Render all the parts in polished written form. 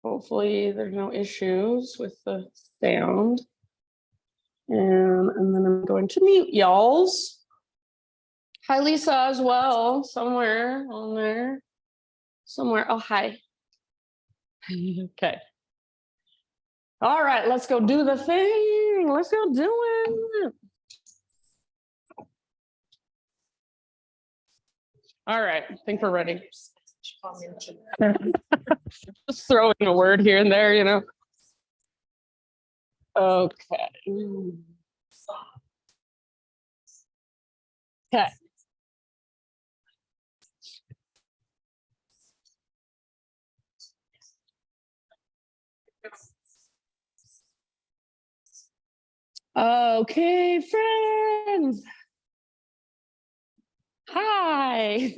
Hopefully there's no issues with the sound. And then I'm going to mute y'all's. Hi, Lisa, as well, somewhere on there. Somewhere. Oh, hi. Okay. All right, let's go do the thing. Let's go do it. All right, I think we're ready. Just throwing a word here and there, you know. Okay. Okay. Okay, friends. Hi.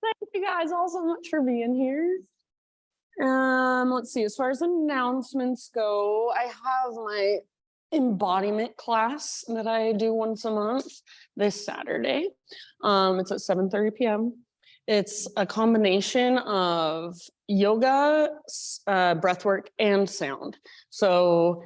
Thank you guys all so much for being here. Let's see, as far as announcements go, I have my embodiment class that I do once a month this Saturday. It's at 7:30 p.m. It's a combination of yoga, breathwork, and sound. So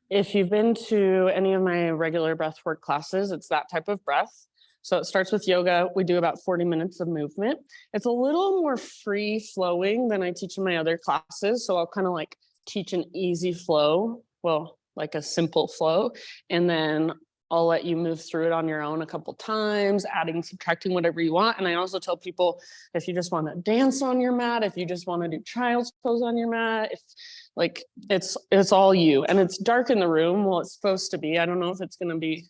if you've been to any of my regular breathwork classes, it's that type of breath. So it starts with yoga. We do about 40 minutes of movement. It's a little more free flowing than I teach in my other classes. So I'll kind of like teach an easy flow. Well, like a simple flow. And then I'll let you move through it on your own a couple times, adding, subtracting, whatever you want. And I also tell people, if you just want to dance on your mat, if you just want to do child's pose on your mat, if like it's all you. And it's dark in the room. Well, it's supposed to be. I don't know if it's going to be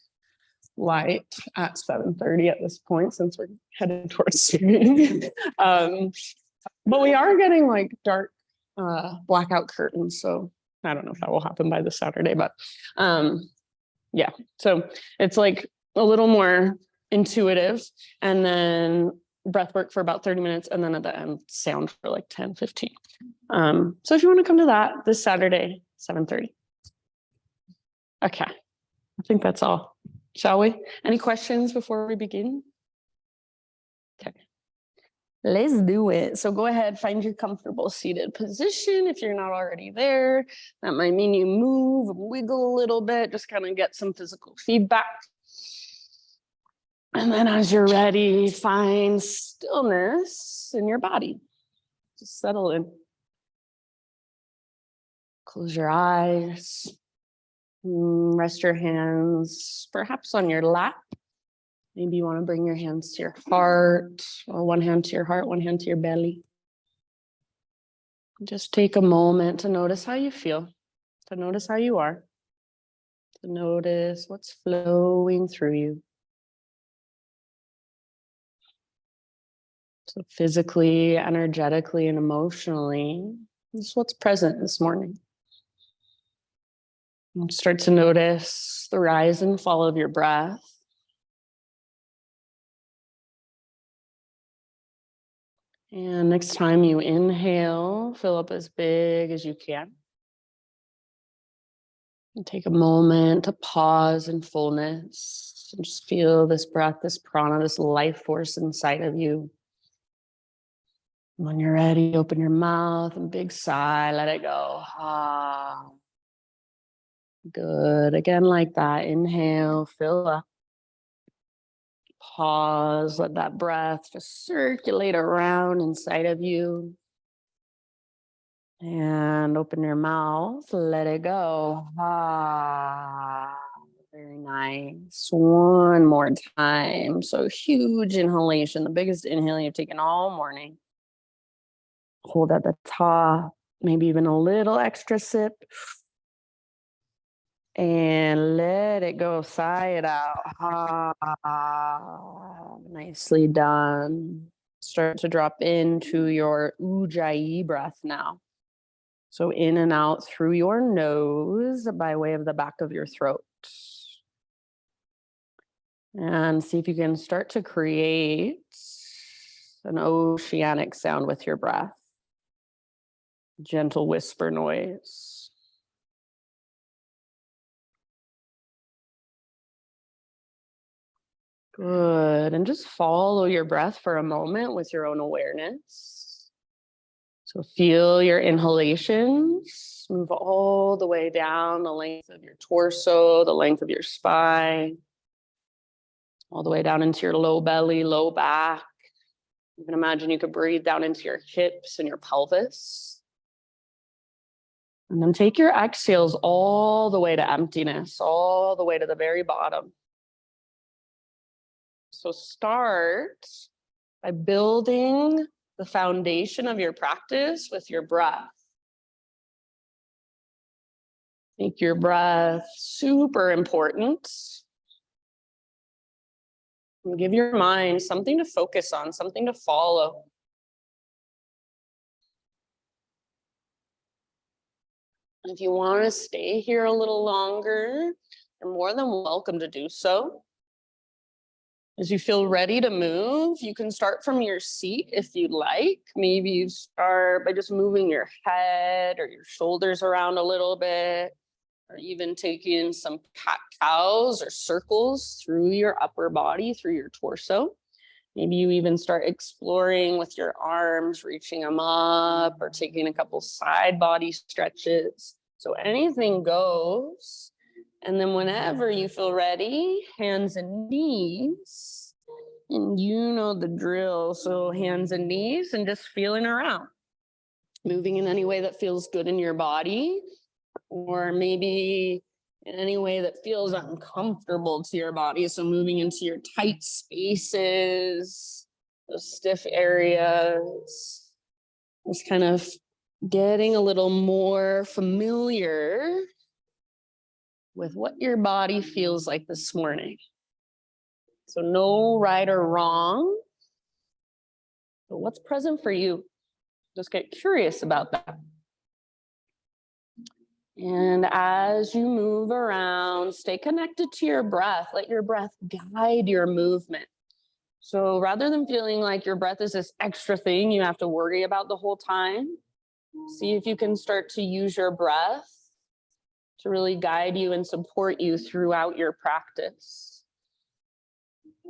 light at 7:30 at this point, since we're headed towards streaming. But we are getting like dark blackout curtains, so I don't know if that will happen by this Saturday, but yeah, so it's like a little more intuitive, and then breath work for about 30 minutes, and then at the end sound for like 10-15. So if you want to come to that this Saturday, 7:30. Okay, I think that's all. Shall we? Any questions before we begin? Okay, let's do it. So go ahead, find your comfortable seated position. If you're not already there, that might mean you move, wiggle a little bit, just kind of get some physical feedback. And then as you're ready, find stillness in your body. Just settle in. Close your eyes. Rest your hands perhaps on your lap. Maybe you want to bring your hands to your heart, or one hand to your heart, one hand to your belly. Just take a moment to notice how you feel, to notice how you are, to notice what's flowing through you. So physically, energetically, and emotionally, this is what's present this morning. And start to notice the rise and fall of your breath. And next time you inhale, fill up as big as you can. And take a moment to pause in fullness and just feel this breath, this prana, this life force inside of you. When you're ready, open your mouth and big sigh, let it go. Ah. Good. Again, like that. Inhale, fill up. Pause, let that breath just circulate around inside of you. And open your mouth, let it go. Ah, very nice. One more time. So huge inhalation, the biggest inhale you've taken all morning. Hold at the top, maybe even a little extra sip. And let it go, sigh it out. Ah, nicely done. Start to drop into your Ujjayi breath now. So in and out through your nose by way of the back of your throat. And see if you can start to create an oceanic sound with your breath. Gentle whisper noise. Good. And just follow your breath for a moment with your own awareness. So feel your inhalations move all the way down the length of your torso, the length of your spine, all the way down into your low belly, low back. You can imagine you could breathe down into your hips and your pelvis. And then take your exhales all the way to emptiness, all the way to the very bottom. So start by building the foundation of your practice with your breath. Make your breath super important. And give your mind something to focus on, something to follow. If you want to stay here a little longer, you're more than welcome to do so. As you feel ready to move, you can start from your seat if you'd like. Maybe you start by just moving your head or your shoulders around a little bit, or even taking some cat-cows or circles through your upper body, through your torso. Maybe you even start exploring with your arms, reaching them up, or taking a couple side body stretches. So anything goes. And then whenever you feel ready, hands and knees. And you know the drill. So hands and knees and just feeling around. Moving in any way that feels good in your body, or maybe in any way that feels uncomfortable to your body. So moving into your tight spaces, those stiff areas, just kind of getting a little more familiar with what your body feels like this morning. So no right or wrong, but what's present for you? Just get curious about that. And as you move around, stay connected to your breath. Let your breath guide your movement. So rather than feeling like your breath is this extra thing you have to worry about the whole time, see if you can start to use your breath to really guide you and support you throughout your practice.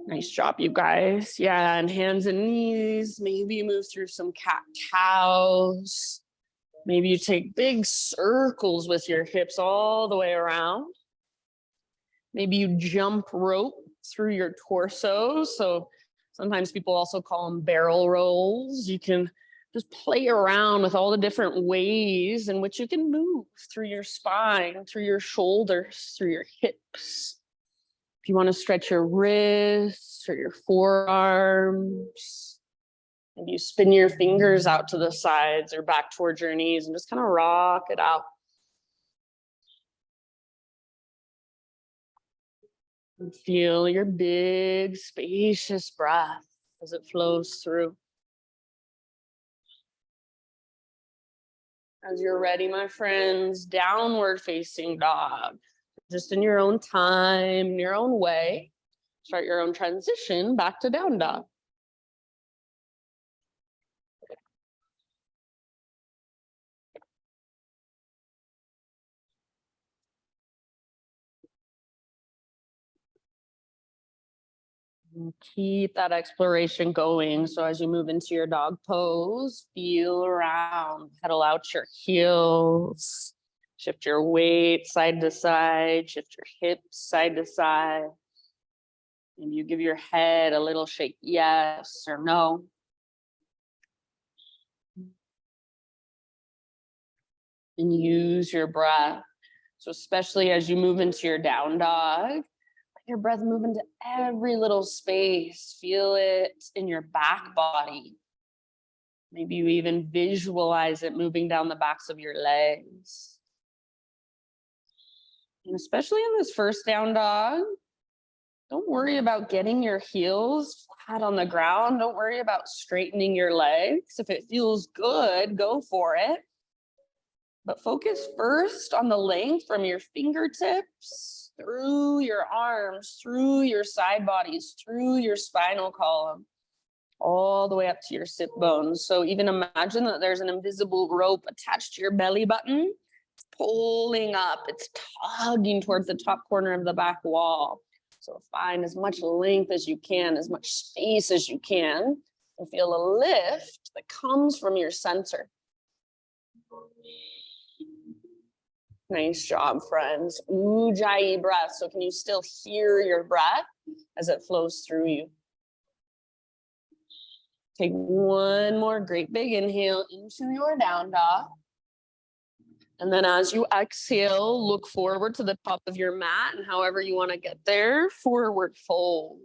Nice job, you guys. Yeah, and hands and knees. Maybe you move through some cat-cows. Maybe you take big circles with your hips all the way around. Maybe you jump rope through your torso. So sometimes people also call them barrel rolls. You can just play around with all the different ways in which you can move through your spine, through your shoulders, through your hips. If you want to stretch your wrists or your forearms, maybe you spin your fingers out to the sides or back towards your knees and just kind of rock it out. And feel your big, spacious breath as it flows through. As you're ready, my friends, downward facing dog. Just in your own time, in your own way. Start your own transition back to down dog. And keep that exploration going. So as you move into your dog pose, feel around, pedal out your heels, shift your weight side to side, shift your hips side to side. And you give your head a little shake, yes or no. And use your breath. So especially as you move into your down dog, let your breath move into every little space. Feel it in your back body. Maybe you even visualize it moving down the backs of your legs. And especially in this first down dog, don't worry about getting your heels flat on the ground. Don't worry about straightening your legs. If it feels good, go for it. But focus first on the length from your fingertips, through your arms, through your side bodies, through your spinal column, all the way up to your sit bones. So even imagine that there's an invisible rope attached to your belly button. It's pulling up, it's tugging towards the top corner of the back wall. So find as much length as you can, as much space as you can, and feel a lift that comes from your center. Nice job, friends. Ujjayi breath. So can you still hear your breath as it flows through you? Take one more great big inhale into your down dog. And then as you exhale, look forward to the top of your mat, and however you want to get there, forward fold.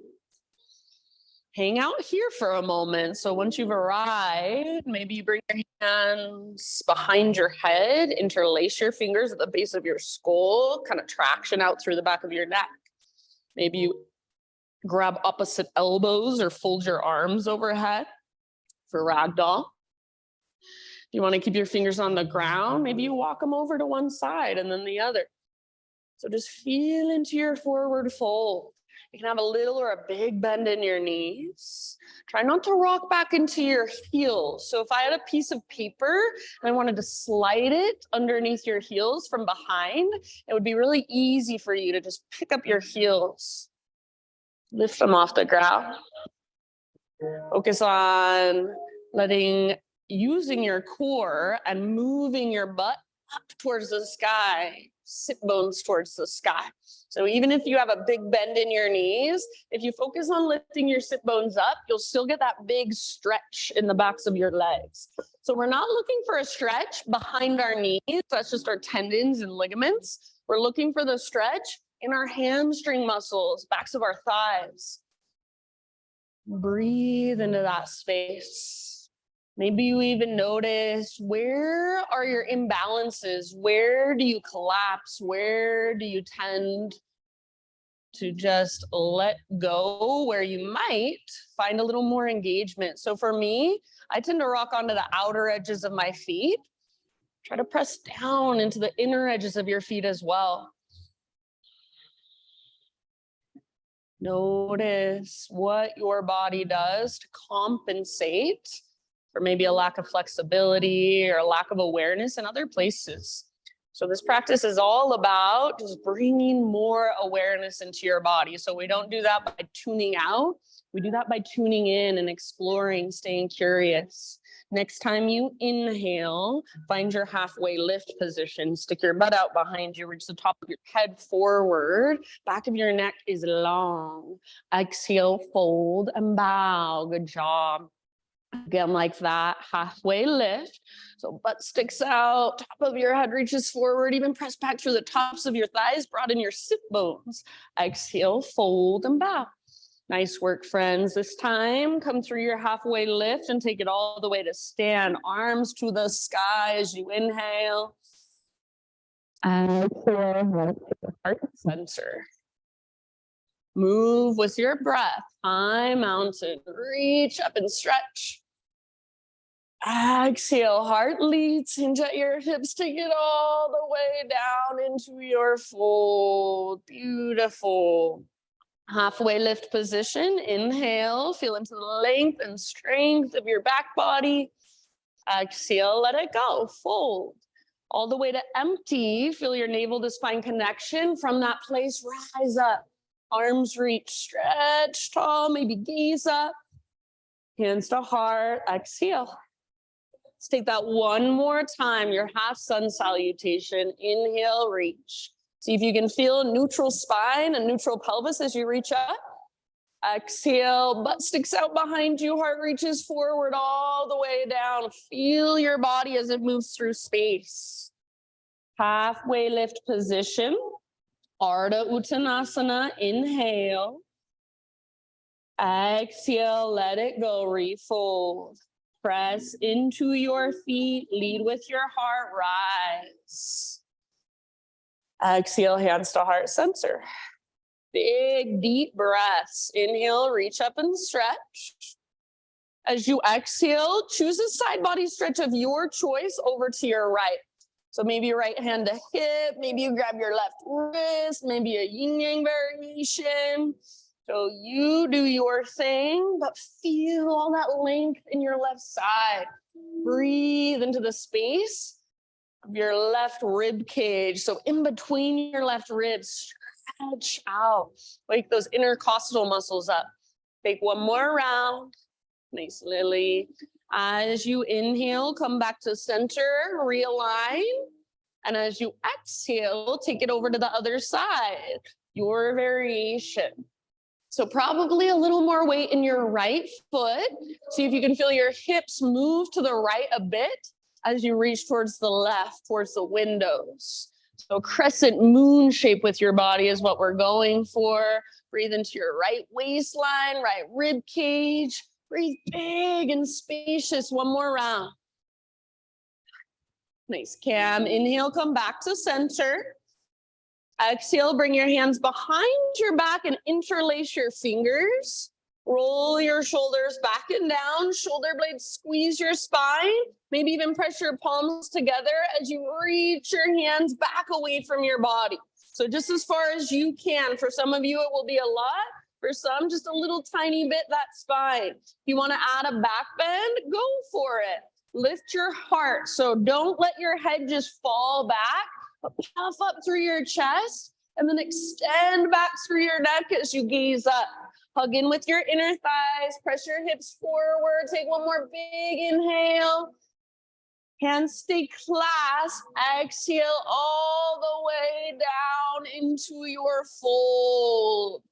Hang out here for a moment. So once you've arrived, maybe you bring your hands behind your head, interlace your fingers at the base of your skull, kind of traction out through the back of your neck. Maybe you grab opposite elbows or fold your arms overhead for ragdoll. You want to keep your fingers on the ground, maybe you walk them over to one side and then the other. So just feel into your forward fold. You can have a little or a big bend in your knees. Try not to rock back into your heels. So if I had a piece of paper and I wanted to slide it underneath your heels from behind, it would be really easy for you to just pick up your heels, lift them off the ground. Focus on using your core and moving your butt up towards the sky, sit bones towards the sky. So even if you have a big bend in your knees, if you focus on lifting your sit bones up, you'll still get that big stretch in the backs of your legs. So we're not looking for a stretch behind our knees. That's just our tendons and ligaments. We're looking for the stretch in our hamstring muscles, backs of our thighs. Breathe into that space. Maybe you even notice, where are your imbalances? Where do you collapse? Where do you tend to just let go, where you might find a little more engagement? So for me, I tend to rock onto the outer edges of my feet. Try to press down into the inner edges of your feet as well. Notice what your body does to compensate for maybe a lack of flexibility or a lack of awareness in other places. So this practice is all about just bringing more awareness into your body. So we don't do that by tuning out. We do that by tuning in and exploring, staying curious. Next time you inhale, find your halfway lift position. Stick your butt out behind you, reach the top of your head forward. Back of your neck is long. Exhale, fold and bow. Good job. Again, like that, halfway lift. So butt sticks out, top of your head reaches forward, even press back through the tops of your thighs, broaden your sit bones. Exhale, fold and bow. Nice work, friends. This time, come through your halfway lift and take it all the way to stand. Arms to the sky as you inhale. Exhale, heart center. Move with your breath. High mountain. Reach up and stretch. Exhale, heart leads, hinge at your hips, take it all the way down into your fold. Beautiful. Halfway lift position. Inhale, feel into the length and strength of your back body. Exhale, let it go. Fold. All the way to empty. Feel your navel to spine connection. From that place, rise up. Arms reach, stretch tall, maybe gaze up. Hands to heart. Exhale. Let's take that one more time. Your half sun salutation. Inhale, reach. See if you can feel neutral spine and neutral pelvis as you reach up. Exhale, butt sticks out behind you, heart reaches forward all the way down. Feel your body as it moves through space. Halfway lift position. Ardha Uttanasana, inhale. Exhale, let it go, refold. Press into your feet, lead with your heart, rise. Exhale, hands to heart center. Big, deep breaths. Inhale, reach up and stretch. As you exhale, choose a side body stretch of your choice over to your right. So maybe your right hand to hip, maybe you grab your left wrist, maybe a yin yang variation. So you do your thing, but feel all that length in your left side. Breathe into the space of your left rib cage. So in between your left ribs, stretch out. Wake those intercostal muscles up. Take one more round. Nice lily. As you inhale, come back to center, realign. And as you exhale, take it over to the other side, your variation. So probably a little more weight in your right foot. See if you can feel your hips move to the right a bit as you reach towards the left, towards the windows. So crescent moon shape with your body is what we're going for. Breathe into your right waistline, right rib cage. Breathe big and spacious. One more round. Nice, Cam. Inhale, come back to center. Exhale, bring your hands behind your back and interlace your fingers. Roll your shoulders back and down. Shoulder blades squeeze your spine. Maybe even press your palms together as you reach your hands back away from your body. So just as far as you can. For some of you, it will be a lot. For some, just a little tiny bit, that's fine. If you want to add a back bend, go for it. Lift your heart. So don't let your head just fall back. Puff up through your chest and then extend back through your neck as you gaze up. Hug in with your inner thighs, press your hips forward. Take one more big inhale. Hands stay clasped. Exhale all the way down into your fold.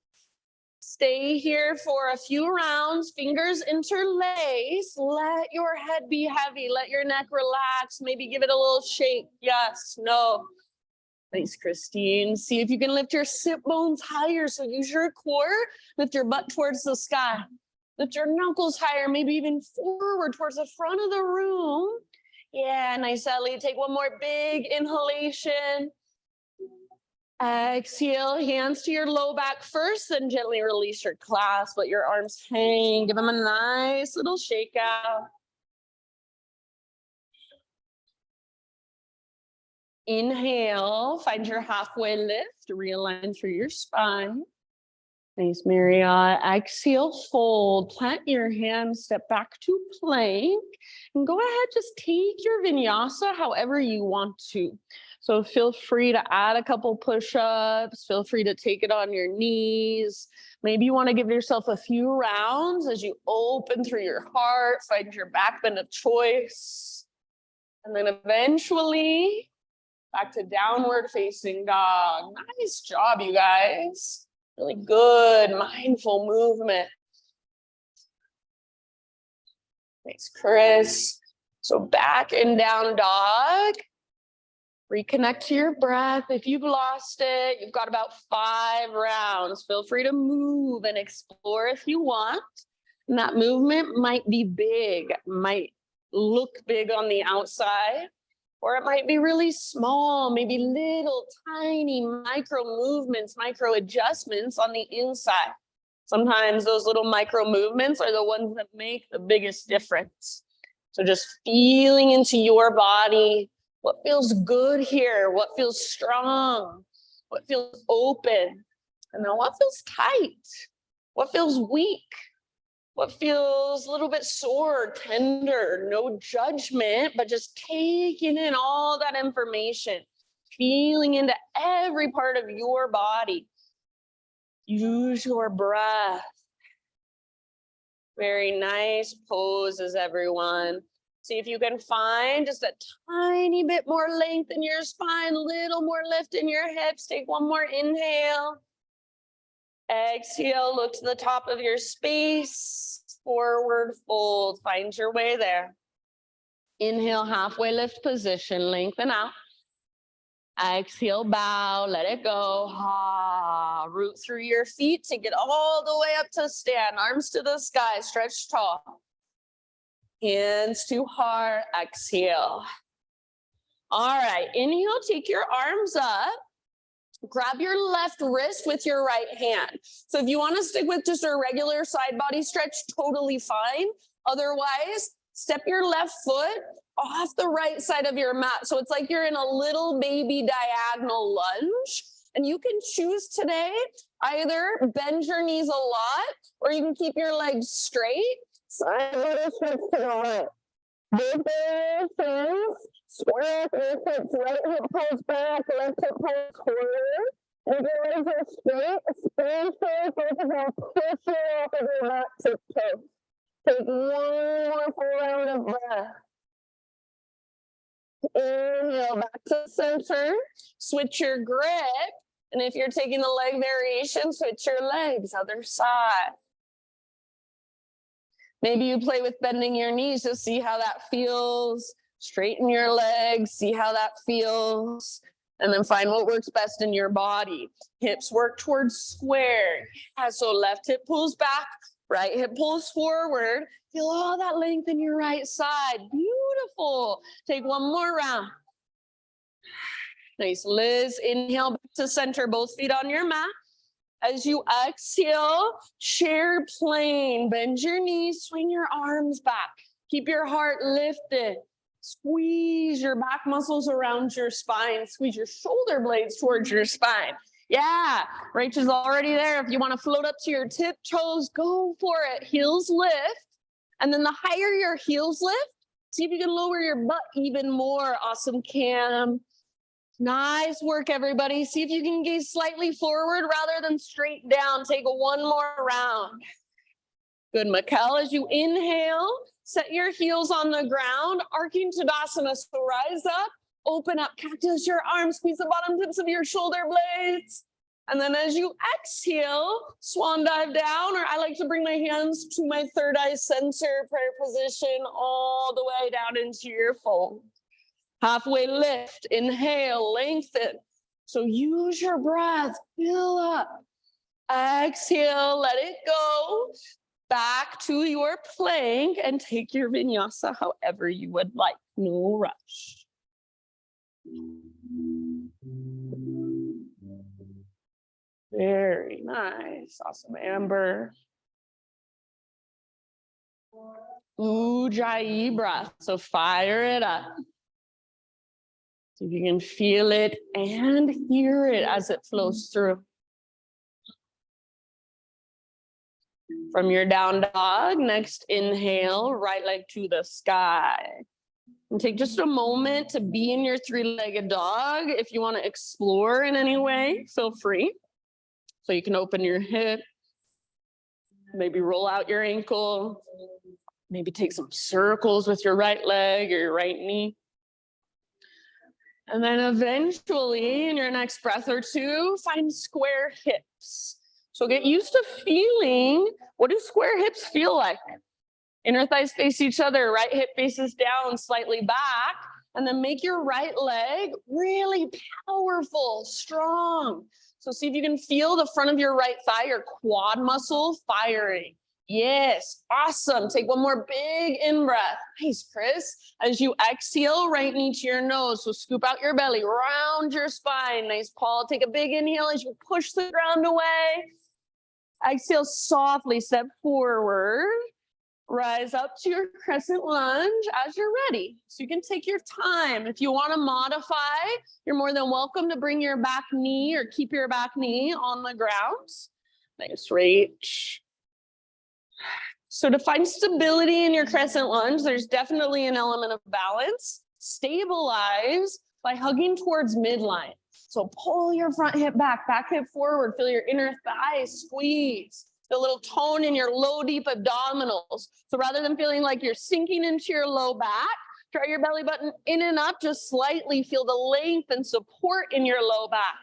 Stay here for a few rounds, fingers interlace. Let your head be heavy. Let your neck relax. Maybe give it a little shake. Yes, no. Thanks, Christine. See if you can lift your sit bones higher. So use your core, lift your butt towards the sky. Lift your knuckles higher, maybe even forward towards the front of the room. Yeah, nice, Ellie. Take one more big inhalation. Exhale, hands to your low back first, then gently release your clasp. Let your arms hang. Give them a nice little shake out. Inhale, find your halfway lift, realign through your spine. Nice, Marriott. Exhale, fold, plant your hands, step back to plank, and go ahead, just take your vinyasa however you want to. So feel free to add a couple push-ups, feel free to take it on your knees. Maybe you want to give yourself a few rounds as you open through your heart, find your back bend of choice. And then eventually, back to downward facing dog. Nice job, you guys. Really good, mindful movement. Thanks, Chris. So back and down dog. Reconnect to your breath. If you've lost it, you've got about 5 rounds. Feel free to move and explore if you want. And that movement might be big, might look big on the outside. Or it might be really small, maybe little tiny micro movements, micro adjustments on the inside. Sometimes those little micro movements are the ones that make the biggest difference. So just feeling into your body, what feels good here, what feels strong, what feels open, and then what feels tight, what feels weak. What feels a little bit sore, tender, no judgment, but just taking in all that information, feeling into every part of your body. Use your breath. Very nice poses, everyone. See if you can find just a tiny bit more length in your spine, a little more lift in your hips. Take one more inhale. Exhale, look to the top of your space, forward fold, find your way there. Inhale, halfway lift position, lengthen out. Exhale, bow, let it go. Ha, root through your feet, take it all the way up to stand, arms to the sky, stretch tall. Hands to heart, exhale. All right, inhale, take your arms up. Grab your left wrist with your right hand. So if you want to stick with just a regular side body stretch, totally fine. Otherwise, step your left foot off the right side of your mat. So it's like you're in a little baby diagonal lunge. And you can choose today, either bend your knees a lot, or you can keep your legs straight. So I'm going to switch to the right. Big hands. Square up your hips, right hip pulls back, left hip pulls forward. If your legs are straight, stand straight, both of them push off of your mat tiptoe. Take one more full round of breath. Inhale back to center. Switch your grip. And if you're taking the leg variation, switch your legs, other side. Maybe you play with bending your knees to see how that feels. Straighten your legs, see how that feels. And then find what works best in your body. Hips work towards square. Yeah, so left hip pulls back, right hip pulls forward. Feel all that length in your right side. Beautiful. Take one more round. Nice, Liz. Inhale back to center, both feet on your mat. As you exhale, chair plane. Bend your knees, swing your arms back. Keep your heart lifted. Squeeze your back muscles around your spine. Squeeze your shoulder blades towards your spine. Yeah, Rachel's already there. If you want to float up to your tiptoes, go for it. Heels lift. And then the higher your heels lift, see if you can lower your butt even more. Awesome, Cam. Nice work, everybody. See if you can gaze slightly forward rather than straight down. Take one more round. Good, Mikkel. As you inhale, set your heels on the ground, arcing Tadasana. So rise up, open up, cactus your arms, squeeze the bottom tips of your shoulder blades. And then as you exhale, swan dive down, or I like to bring my hands to my third eye center, prayer position, all the way down into your fold. Halfway lift, inhale, lengthen. So use your breath, fill up. Exhale, let it go. Back to your plank and take your vinyasa however you would like. No rush. Very nice. Awesome, Amber. Ujjayi breath. So fire it up. So you can feel it and hear it as it flows through. From your down dog, next inhale, right leg to the sky. And take just a moment to be in your three-legged dog. If you want to explore in any way, feel free. So you can open your hip, maybe roll out your ankle, maybe take some circles with your right leg or your right knee. And then eventually, in your next breath or two, find square hips. So get used to feeling, what do square hips feel like? Inner thighs face each other, right hip faces down, slightly back, and then make your right leg really powerful, strong. So see if you can feel the front of your right thigh, your quad muscle firing. Yes, awesome. Take one more big in-breath. Nice, Chris. As you exhale, right knee to your nose. So scoop out your belly, round your spine. Nice, Paul. Take a big inhale as you push the ground away. Exhale, softly step forward. Rise up to your crescent lunge as you're ready. So you can take your time. If you want to modify, you're more than welcome to bring your back knee or keep your back knee on the ground. Nice reach. So to find stability in your crescent lunge, there's definitely an element of balance. Stabilize by hugging towards midline. So pull your front hip back hip forward, feel your inner thigh squeeze. The little tone in your low, deep abdominals. So rather than feeling like you're sinking into your low back, draw your belly button in and up just slightly. Feel the length and support in your low back.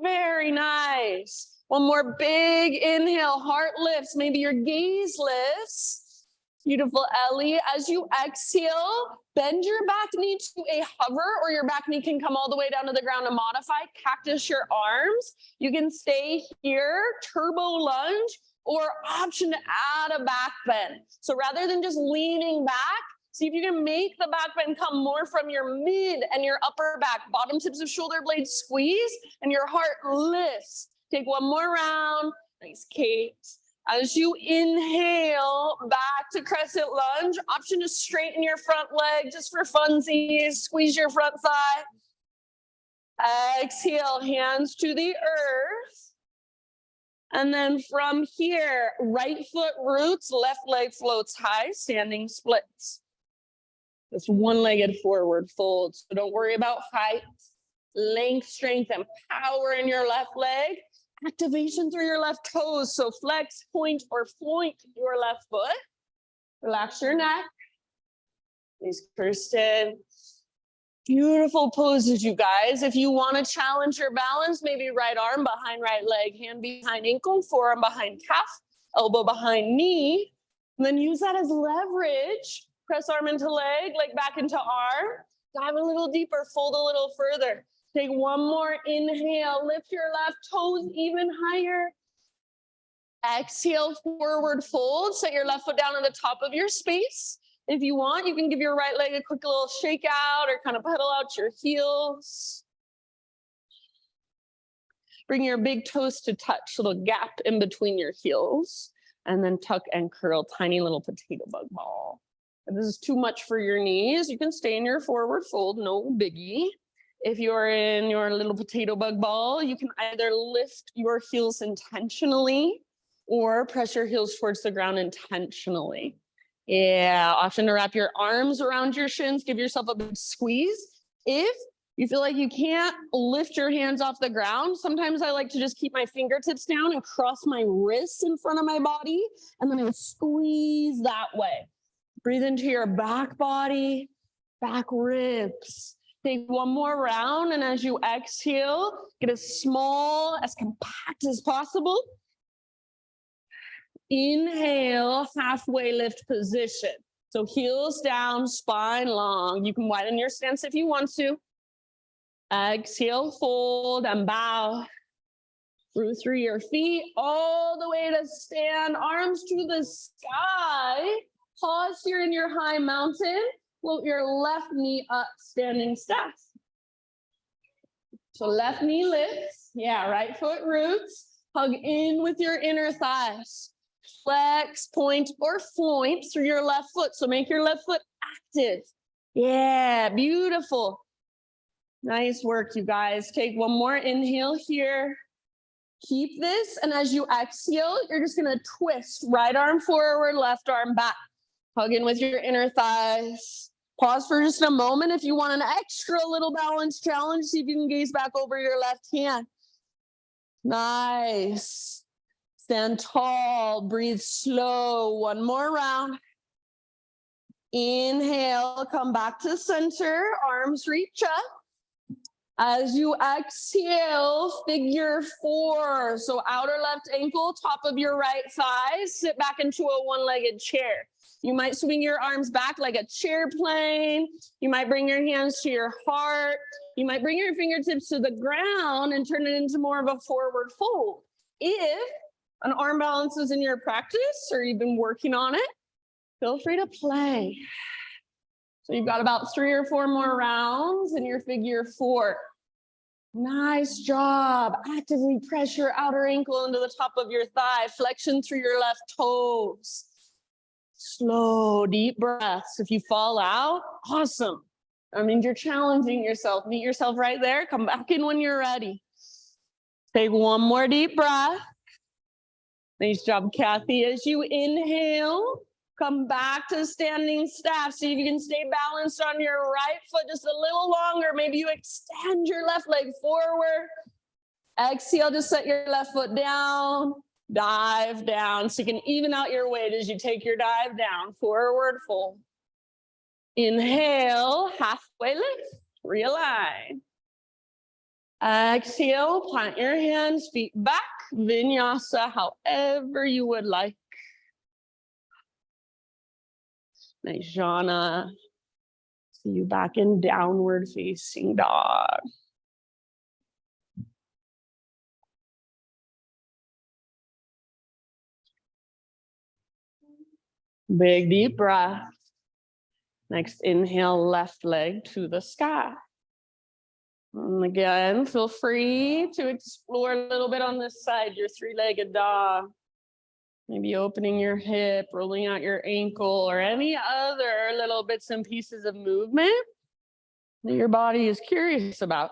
Very nice. One more big inhale, heart lifts, maybe your gaze lifts. Beautiful, Ellie. As you exhale, bend your back knee to a hover, or your back knee can come all the way down to the ground to modify. Cactus your arms. You can stay here, turbo lunge, or option to add a back bend. So rather than just leaning back, see if you can make the back bend come more from your mid and your upper back. Bottom tips of shoulder blades squeeze and your heart lifts. Take one more round. Nice, Kate. As you inhale, back to crescent lunge. Option to straighten your front leg just for funsies. Squeeze your front thigh. Exhale, hands to the earth. And then from here, right foot roots, left leg floats high, standing splits. This one-legged forward fold. So don't worry about height, length, strength, and power in your left leg. Activation through your left toes. So flex, point, or floint your left foot. Relax your neck. Thanks, Kirsten. Beautiful poses, you guys. If you want to challenge your balance, maybe right arm behind right leg, hand behind ankle, forearm behind calf, elbow behind knee. And then use that as leverage. Press arm into leg back into arm. Dive a little deeper, fold a little further. Take one more inhale. Lift your left toes even higher. Exhale, forward fold. Set your left foot down on the top of your space. If you want, you can give your right leg a quick little shake out or kind of pedal out your heels. Bring your big toes to touch, little gap in between your heels. And then tuck and curl, tiny little potato bug ball. If this is too much for your knees, you can stay in your forward fold, no biggie. If you're in your little potato bug ball, you can either lift your heels intentionally or press your heels towards the ground intentionally. Yeah, option to wrap your arms around your shins, give yourself a big squeeze. If you feel like you can't lift your hands off the ground, sometimes I like to just keep my fingertips down and cross my wrists in front of my body, and then I squeeze that way. Breathe into your back body, back ribs. Take one more round, and as you exhale, get as small, as compact as possible. Inhale, halfway lift position. So heels down, spine long. You can widen your stance if you want to. Exhale, fold and bow through your feet all the way to stand, arms to the sky. Pause here in your high mountain. Float your left knee up, standing stance. So left knee lifts. Yeah, right foot roots. Hug in with your inner thighs. Flex, point, or floint through your left foot. So make your left foot active. Yeah, beautiful. Nice work, you guys. Take one more inhale here. Keep this, and as you exhale, you're just gonna twist. Right arm forward, left arm back. Hug in with your inner thighs. Pause for just a moment. If you want an extra little balance challenge, see if you can gaze back over your left hand. Nice. Stand tall, breathe slow. One more round. Inhale, come back to center, arms reach up. As you exhale, figure four. So outer left ankle, top of your right thigh, sit back into a one-legged chair. You might swing your arms back like a chair plane. You might bring your hands to your heart. You might bring your fingertips to the ground and turn it into more of a forward fold. If an arm balance is in your practice or you've been working on it, feel free to play. So you've got about 3 or 4 more rounds in your figure four. Nice job. Actively press your outer ankle into the top of your thigh. Flexion through your left toes. Slow, deep breaths. If you fall out, awesome. That means you're challenging yourself. Meet yourself right there. Come back in when you're ready. Take one more deep breath. Nice job, Kathy. As you inhale, come back to standing staff. See if you can stay balanced on your right foot just a little longer. Maybe you extend your left leg forward. Exhale, just set your left foot down. Dive down so you can even out your weight as you take your dive down. Forward fold. Inhale, halfway lift. Realign. Exhale, plant your hands, feet back. Vinyasa, however you would like. Nice, Jana. See you back in downward facing dog. Big deep breath. Next inhale, left leg to the sky. And again, feel free to explore a little bit on this side, your three-legged dog. Maybe opening your hip, rolling out your ankle, or any other little bits and pieces of movement that your body is curious about.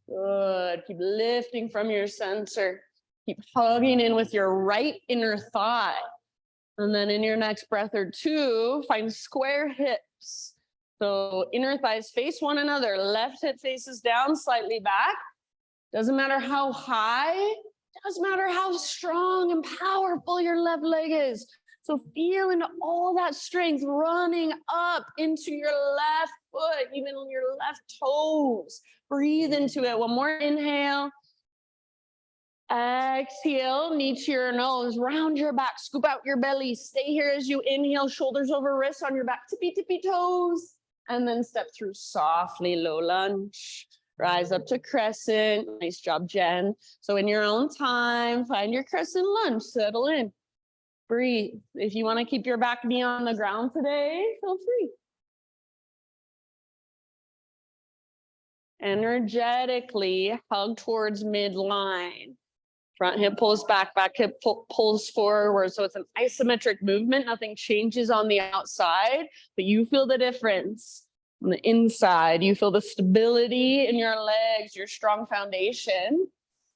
Good. Keep lifting from your center. Keep hugging in with your right inner thigh. And then in your next breath or two, find square hips. So inner thighs face one another. Left hip faces down, slightly back. Doesn't matter how high, Doesn't matter how strong and powerful your left leg is. So feel into all that strength running up into your left foot, even on your left toes. Breathe into it. One more inhale. Exhale, knee to your nose, round your back, scoop out your belly. Stay here as you inhale, shoulders over wrists on your back, tippy toes. And then step through softly, low lunge. Rise up to crescent. Nice job, Jen. So in your own time, find your crescent lunge, settle in. Breathe. If you want to keep your back knee on the ground today, feel free. Energetically hug towards midline. Front hip pulls back, back hip pulls forward. So it's an isometric movement. Nothing changes on the outside, but you feel the difference. On the inside, you feel the stability in your legs, your strong foundation.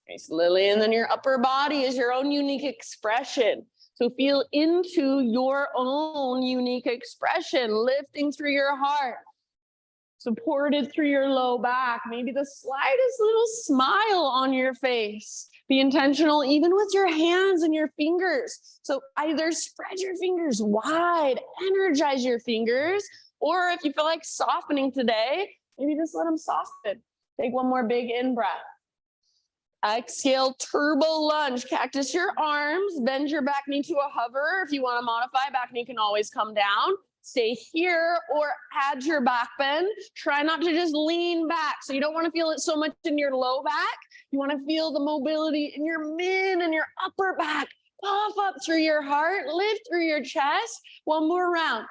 Nice, Lily. And then your upper body is your own unique expression. So feel into your own unique expression, lifting through your heart, supported through your low back, maybe the slightest little smile on your face. Be intentional even with your hands and your fingers. So either spread your fingers wide, energize your fingers, or if you feel like softening today, maybe just let them soften. Take one more big in breath. Exhale, turbo lunge, cactus your arms, bend your back knee to a hover. If you want to modify, back knee can always come down. Stay here or add your back bend. Try not to just lean back. So you don't want to feel it so much in your low back. You want to feel the mobility in your mid and your upper back. Puff up through your heart, lift through your chest. One more round.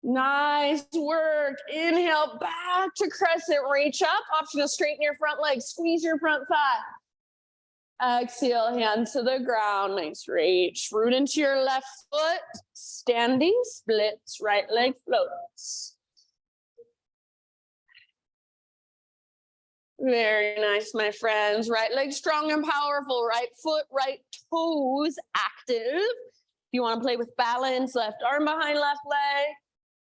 Nice work. Inhale back to crescent, reach up. Option to straighten your front leg, squeeze your front thigh. Exhale, hand to the ground. Nice reach. Root into your left foot. Standing splits, right leg floats. Very nice, my friends. Right leg strong and powerful. Right foot, right toes active. If you want to play with balance, left arm behind left leg.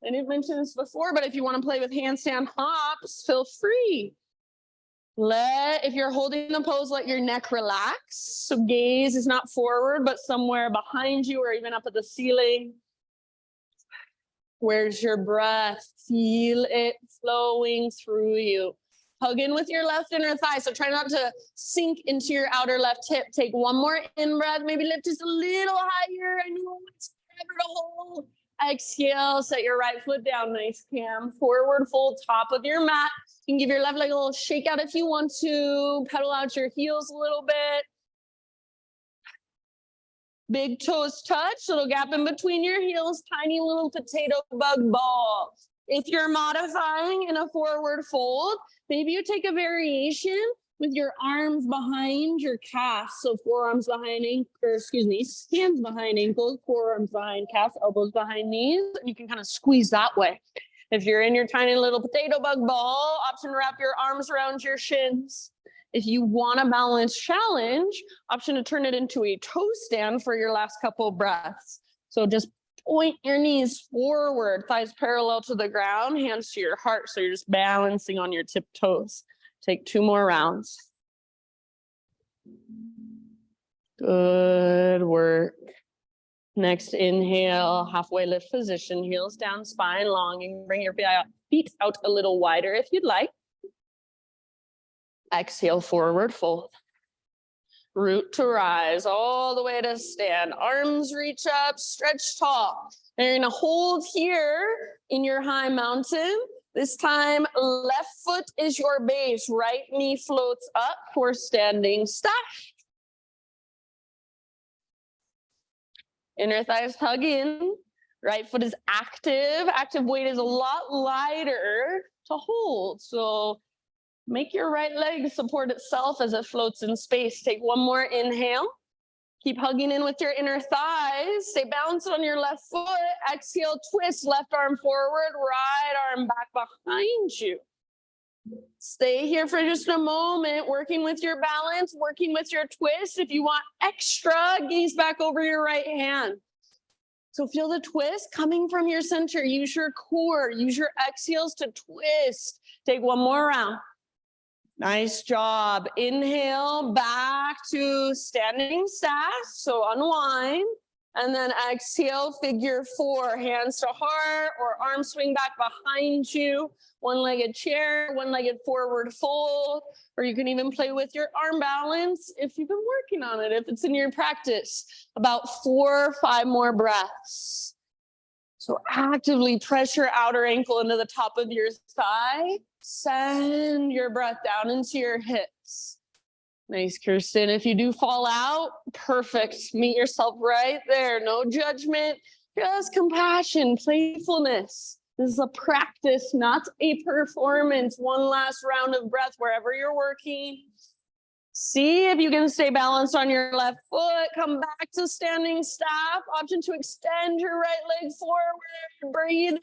I didn't mention this before, but if you want to play with handstand hops, feel free. If you're holding the pose, let your neck relax. So gaze is not forward, but somewhere behind you or even up at the ceiling. Where's your breath? Feel it flowing through you. Hug in with your left inner thigh. So try not to sink into your outer left hip. Take one more in breath. Maybe lift just a little higher. I know it's forever to hold. Exhale, set your right foot down. Nice, Cam. Forward fold, top of your mat. You can give your left leg a little shake out if you want to. Pedal out your heels a little bit. Big toes touch, little gap in between your heels, tiny little potato bug ball. If you're modifying in a forward fold, maybe you take a variation with your arms behind your calves. So forearms behind hands behind ankles, forearms behind calves, elbows behind knees. And you can kind of squeeze that way. If you're in your tiny little potato bug ball, option to wrap your arms around your shins. If you want a balance challenge, option to turn it into a toe stand for your last couple of breaths. So just point your knees forward, thighs parallel to the ground, hands to your heart. So you're just balancing on your tiptoes. Take 2 more rounds. Good work. Next, inhale, halfway lift position, heels down, spine long. You can bring your feet out a little wider if you'd like. Exhale, forward fold. Root to rise all the way to stand. Arms reach up, stretch tall. And you're gonna hold here in your high mountain. This time, left foot is your base. Right knee floats up for standing stash. Inner thighs hug in. Right foot is active. Active weight is a lot lighter to hold. So make your right leg support itself as it floats in space. Take one more inhale. Keep hugging in with your inner thighs. Stay balanced on your left foot. Exhale, twist, left arm forward, right arm back behind you. Stay here for just a moment, working with your balance, working with your twist. If you want extra, gaze back over your right hand. So feel the twist coming from your center. Use your core, use your exhales to twist. Take one more round. Nice job. Inhale back to standing staff. So unwind. And then exhale, figure four, hands to heart or arm swing back behind you. One-legged chair, one-legged forward fold, or you can even play with your arm balance if you've been working on it, if it's in your practice. About 4 or 5 more breaths. So actively press your outer ankle into the top of your thigh. Send your breath down into your hips. Nice, Kirsten. If you do fall out, perfect. Meet yourself right there. No judgment, just compassion, playfulness. This is a practice, not a performance. One last round of breath wherever you're working. See if you can stay balanced on your left foot. Come back to standing staff. Option to extend your right leg forward. Breathe.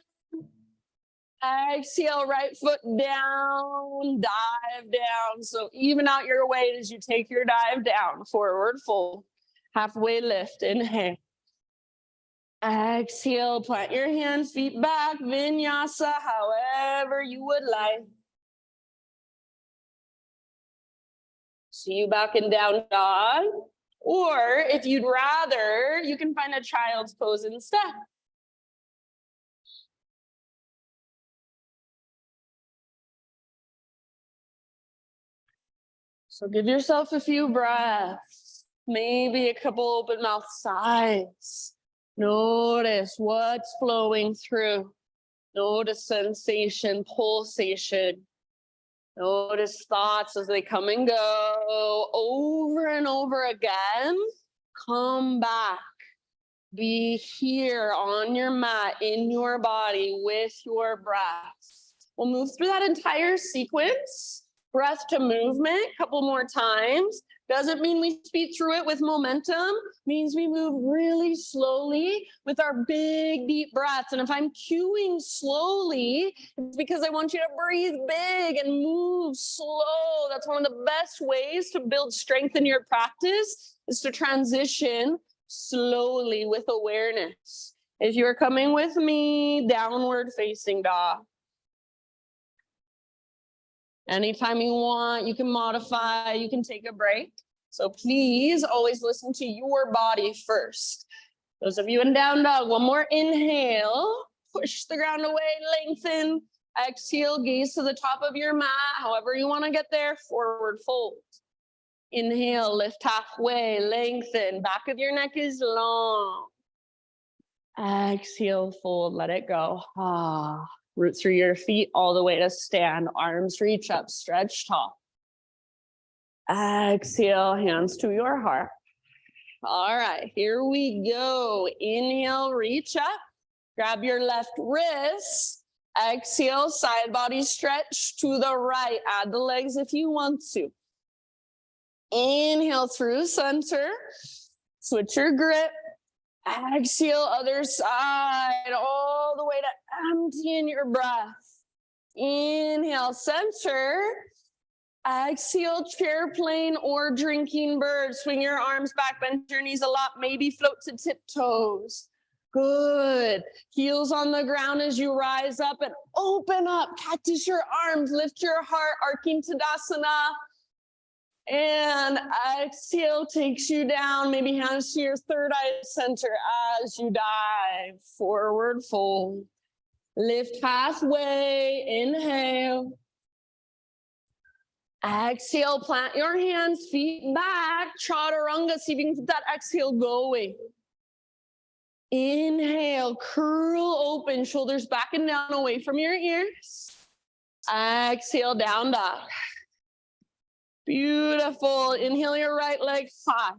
Exhale, right foot down, dive down. So even out your weight as you take your dive down. Forward fold, halfway lift, inhale. Exhale, plant your hands, feet back, vinyasa, however you would like. See you back in down dog. Or if you'd rather, you can find a child's pose instead. So give yourself a few breaths, maybe a couple open mouth sighs. Notice what's flowing through. Notice sensation, pulsation. Notice thoughts as they come and go over and over again. Come back. Be here on your mat, in your body, with your breath. We'll move through that entire sequence. Breath to movement, a couple more times. Doesn't mean we speed through it with momentum, means we move really slowly with our big, deep breaths. And if I'm cueing slowly, it's because I want you to breathe big and move slow. That's one of the best ways to build strength in your practice, is to transition slowly with awareness. If you're coming with me, downward facing dog. Anytime you want, you can modify, you can take a break. So please always listen to your body first. Those of you in down dog, one more inhale, push the ground away, lengthen. Exhale, gaze to the top of your mat, however you want to get there, forward fold. Inhale, lift halfway, lengthen, back of your neck is long. Exhale, fold, let it go. Root through your feet all the way to stand. Arms reach up, stretch tall. Exhale, hands to your heart. All right, here we go. Inhale, reach up. Grab your left wrist. Exhale, side body stretch to the right. Add the legs if you want to. Inhale through center. Switch your grip. Exhale, other side, all the way to empty in your breath. Inhale, center. Exhale, chair plane or drinking bird. Swing your arms back, bend your knees a lot, maybe float to tiptoes. Good. Heels on the ground as you rise up and open up. Cactus your arms, lift your heart, arching Tadasana. And exhale takes you down, maybe hands to your third eye center as you dive. Forward fold. Lift halfway, inhale. Exhale, plant your hands, feet back. Chaturanga, see if you can keep that exhale going. Inhale, curl open, shoulders back and down away from your ears. Exhale, down dog. Beautiful. Inhale your right leg high.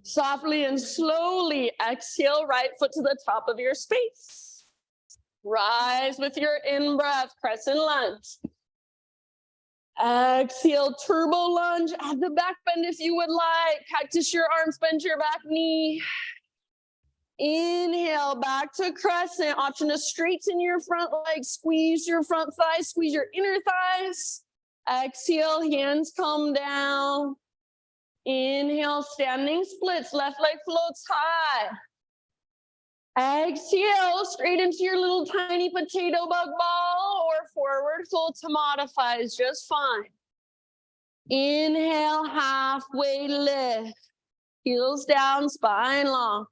Softly and slowly exhale, right foot to the top of your space. Rise with your in-breath, crescent lunge. Exhale, turbo lunge. Add the back bend if you would like. Cactus your arms, bend your back knee. Inhale, back to crescent. Option to straighten your front leg. Squeeze your front thighs, squeeze your inner thighs. Exhale, hands come down. Inhale, standing splits. Left leg floats high. Exhale, straight into your little tiny potato bug ball or forward fold to modify is just fine. Inhale, halfway lift. Heels down, spine long.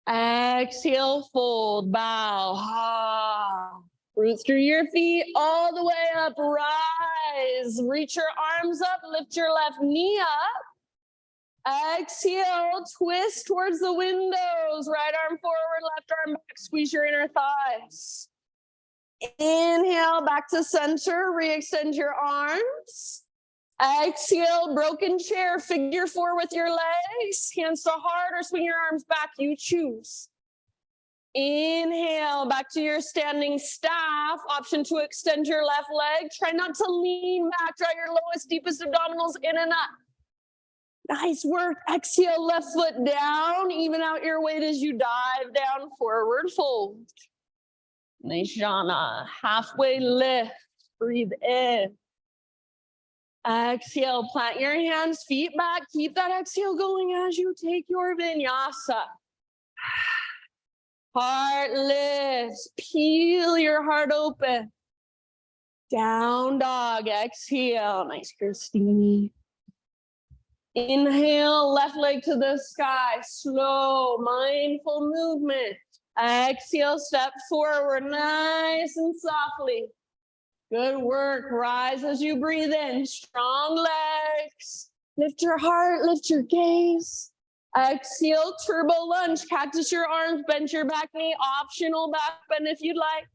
Exhale, fold, bow. Root through your feet all the way up, rise. Reach your arms up, lift your left knee up. Exhale, twist towards the windows. Right arm forward, left arm back, squeeze your inner thighs. Inhale, back to center, re-extend your arms. Exhale, broken chair, figure four with your legs, hands to heart or swing your arms back, you choose. Inhale, back to your standing staff, option to extend your left leg. Try not to lean back, draw your lowest, deepest abdominals in and up. Nice work. Exhale, left foot down, even out your weight as you dive down, forward fold. Nice, Jana. Halfway lift, breathe in. Exhale, plant your hands, feet back. Keep that exhale going as you take your vinyasa. Heart lifts, peel your heart open. Down dog, exhale. Nice, Christine. Inhale, left leg to the sky. Slow, mindful movement. Exhale, step forward, nice and softly. Good work. Rise as you breathe in. Strong legs. Lift your heart, lift your gaze. Exhale, turbo lunge. Cactus your arms, bend your back knee. Optional back bend if you'd like.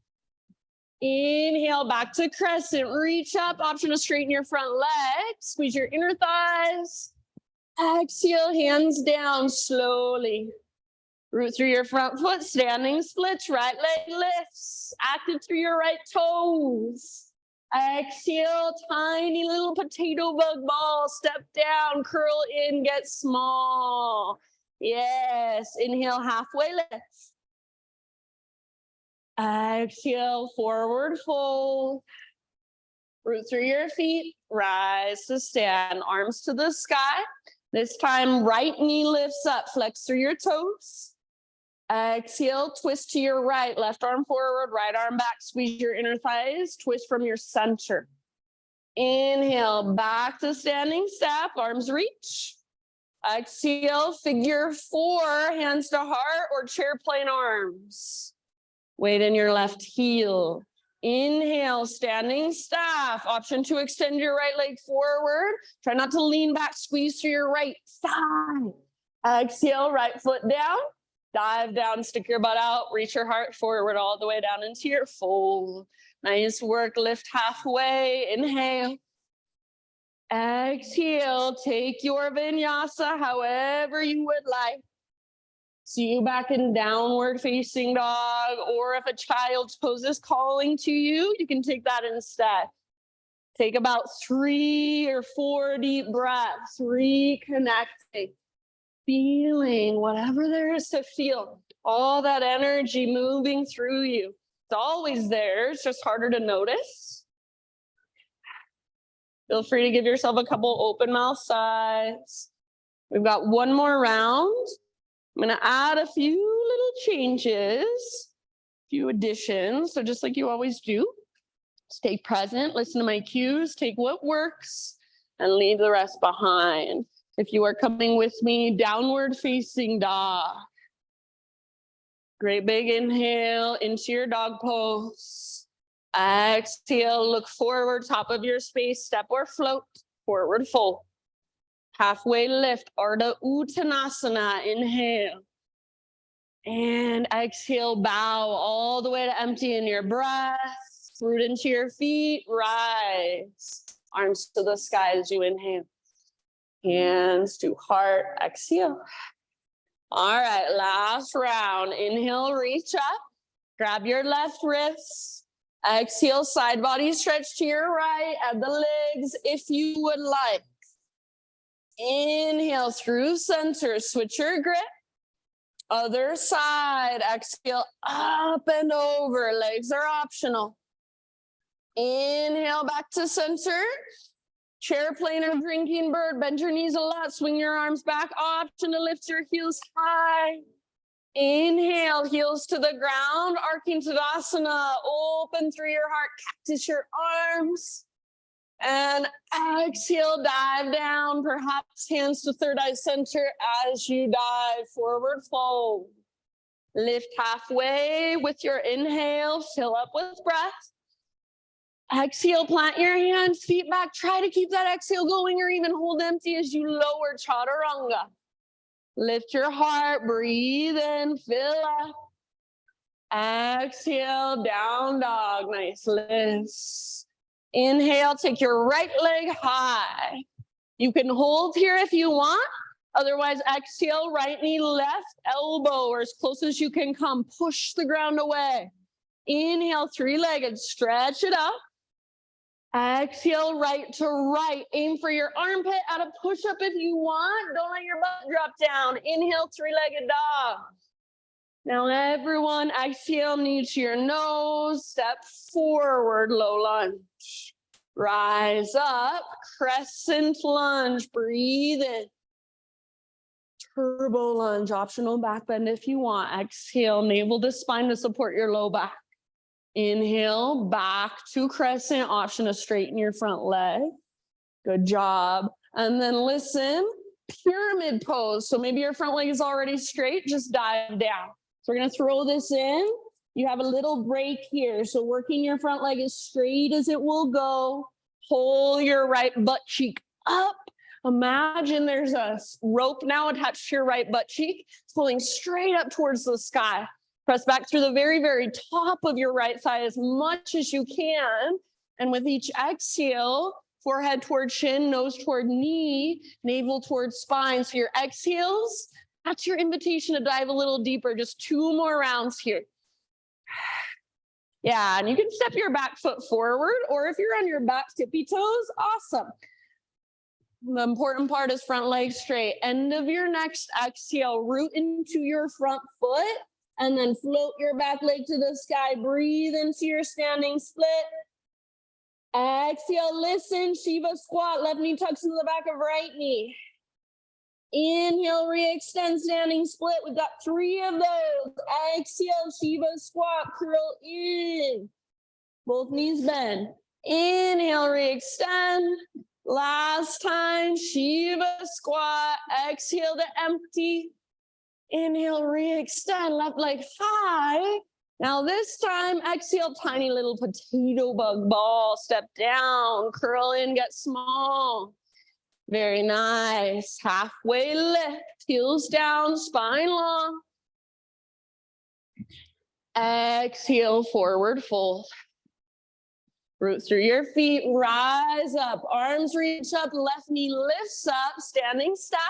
Inhale, back to crescent. Reach up. Option to straighten your front leg. Squeeze your inner thighs. Exhale, hands down slowly. Root through your front foot, standing splits, right leg lifts. Active through your right toes. Exhale, tiny little potato bug ball. Step down, curl in, get small. Yes, inhale, halfway lift. Exhale, forward fold. Root through your feet, rise to stand, arms to the sky. This time, right knee lifts up, flex through your toes. Exhale, twist to your right, left arm forward, right arm back, squeeze your inner thighs, twist from your center. Inhale, back to standing staff, arms reach. Exhale, figure four, hands to heart or chair plane arms. Weight in your left heel. Inhale, standing staff, option to extend your right leg forward. Try not to lean back, squeeze through your right side. Exhale, right foot down. Dive down, stick your butt out, reach your heart forward all the way down into your fold. Nice work, lift halfway, inhale. Exhale, take your vinyasa however you would like. See you back in downward facing dog, or if a child's pose is calling to you, you can take that instead. Take about 3 or 4 deep breaths, reconnecting. Feeling whatever there is to feel, all that energy moving through you. It's always there, it's just harder to notice. Feel free to give yourself a couple open mouth sighs. We've got one more round. I'm gonna add a few little changes, a few additions. So just like you always do, stay present, listen to my cues, take what works, and leave the rest behind. If you are coming with me, downward facing dog. Great big inhale into your dog pose. Exhale, look forward, top of your space, step or float, forward fold. Halfway lift, Ardha Uttanasana, inhale. And exhale, bow all the way to empty in your breath. Root into your feet, rise. Arms to the sky as you inhale. Hands to heart, exhale. All right, last round. Inhale, reach up. Grab your left wrist. Exhale, side body stretch to your right. Add the legs if you would like. Inhale through center, switch your grip. Other side, exhale, up and over. Legs are optional. Inhale, back to center. Chair plane or drinking bird, bend your knees a lot, swing your arms back, option to lift your heels high. Inhale, heels to the ground, arcing Tadasana, open through your heart, cactus your arms. And exhale, dive down, perhaps hands to third eye center as you dive forward fold. Lift halfway with your inhale, fill up with breath. Exhale, plant your hands, feet back. Try to keep that exhale going or even hold empty as you lower Chaturanga. Lift your heart, breathe in, fill up. Exhale, down dog, nice lifts. Inhale, take your right leg high. You can hold here if you want. Otherwise, exhale, right knee, left elbow, or as close as you can come. Push the ground away. Inhale, three-legged, stretch it up. Exhale, right to right. Aim for your armpit, add a push-up if you want. Don't let your butt drop down. Inhale, three-legged dog. Now everyone, exhale, knee to your nose, step forward, low lunge. Rise up, crescent lunge, breathe in. Turbo lunge, optional back bend if you want. Exhale, navel to spine to support your low back. Inhale, back to crescent, option to straighten your front leg. Good job. And then listen, pyramid pose. So maybe your front leg is already straight, just dive down. So we're gonna throw this in. You have a little break here. So working your front leg as straight as it will go. Pull your right butt cheek up. Imagine there's a rope now attached to your right butt cheek, pulling straight up towards the sky. Press back through the very, very top of your right thigh as much as you can. And with each exhale, forehead toward chin, nose toward knee, navel towards spine. So your exhales, that's your invitation to dive a little deeper. Just 2 more rounds here. Yeah, and you can step your back foot forward, or if you're on your back tippy toes, awesome. The important part is front leg straight. End of your next exhale, root into your front foot, and then float your back leg to the sky. Breathe into your standing split. Exhale, listen, Shiva squat. Left knee tucks into the back of right knee. Inhale, re-extend, standing split. We've got 3 of those. Exhale, Shiva squat, curl in. Both knees bend. Inhale, re-extend. Last time, Shiva squat. Exhale to empty. Inhale, re-extend, left leg high. Now this time, exhale, tiny little potato bug ball. Step down, curl in, get small. Very nice. Halfway lift, heels down, spine long. Exhale, forward fold. Root through your feet, rise up. Arms reach up, left knee lifts up, standing staff.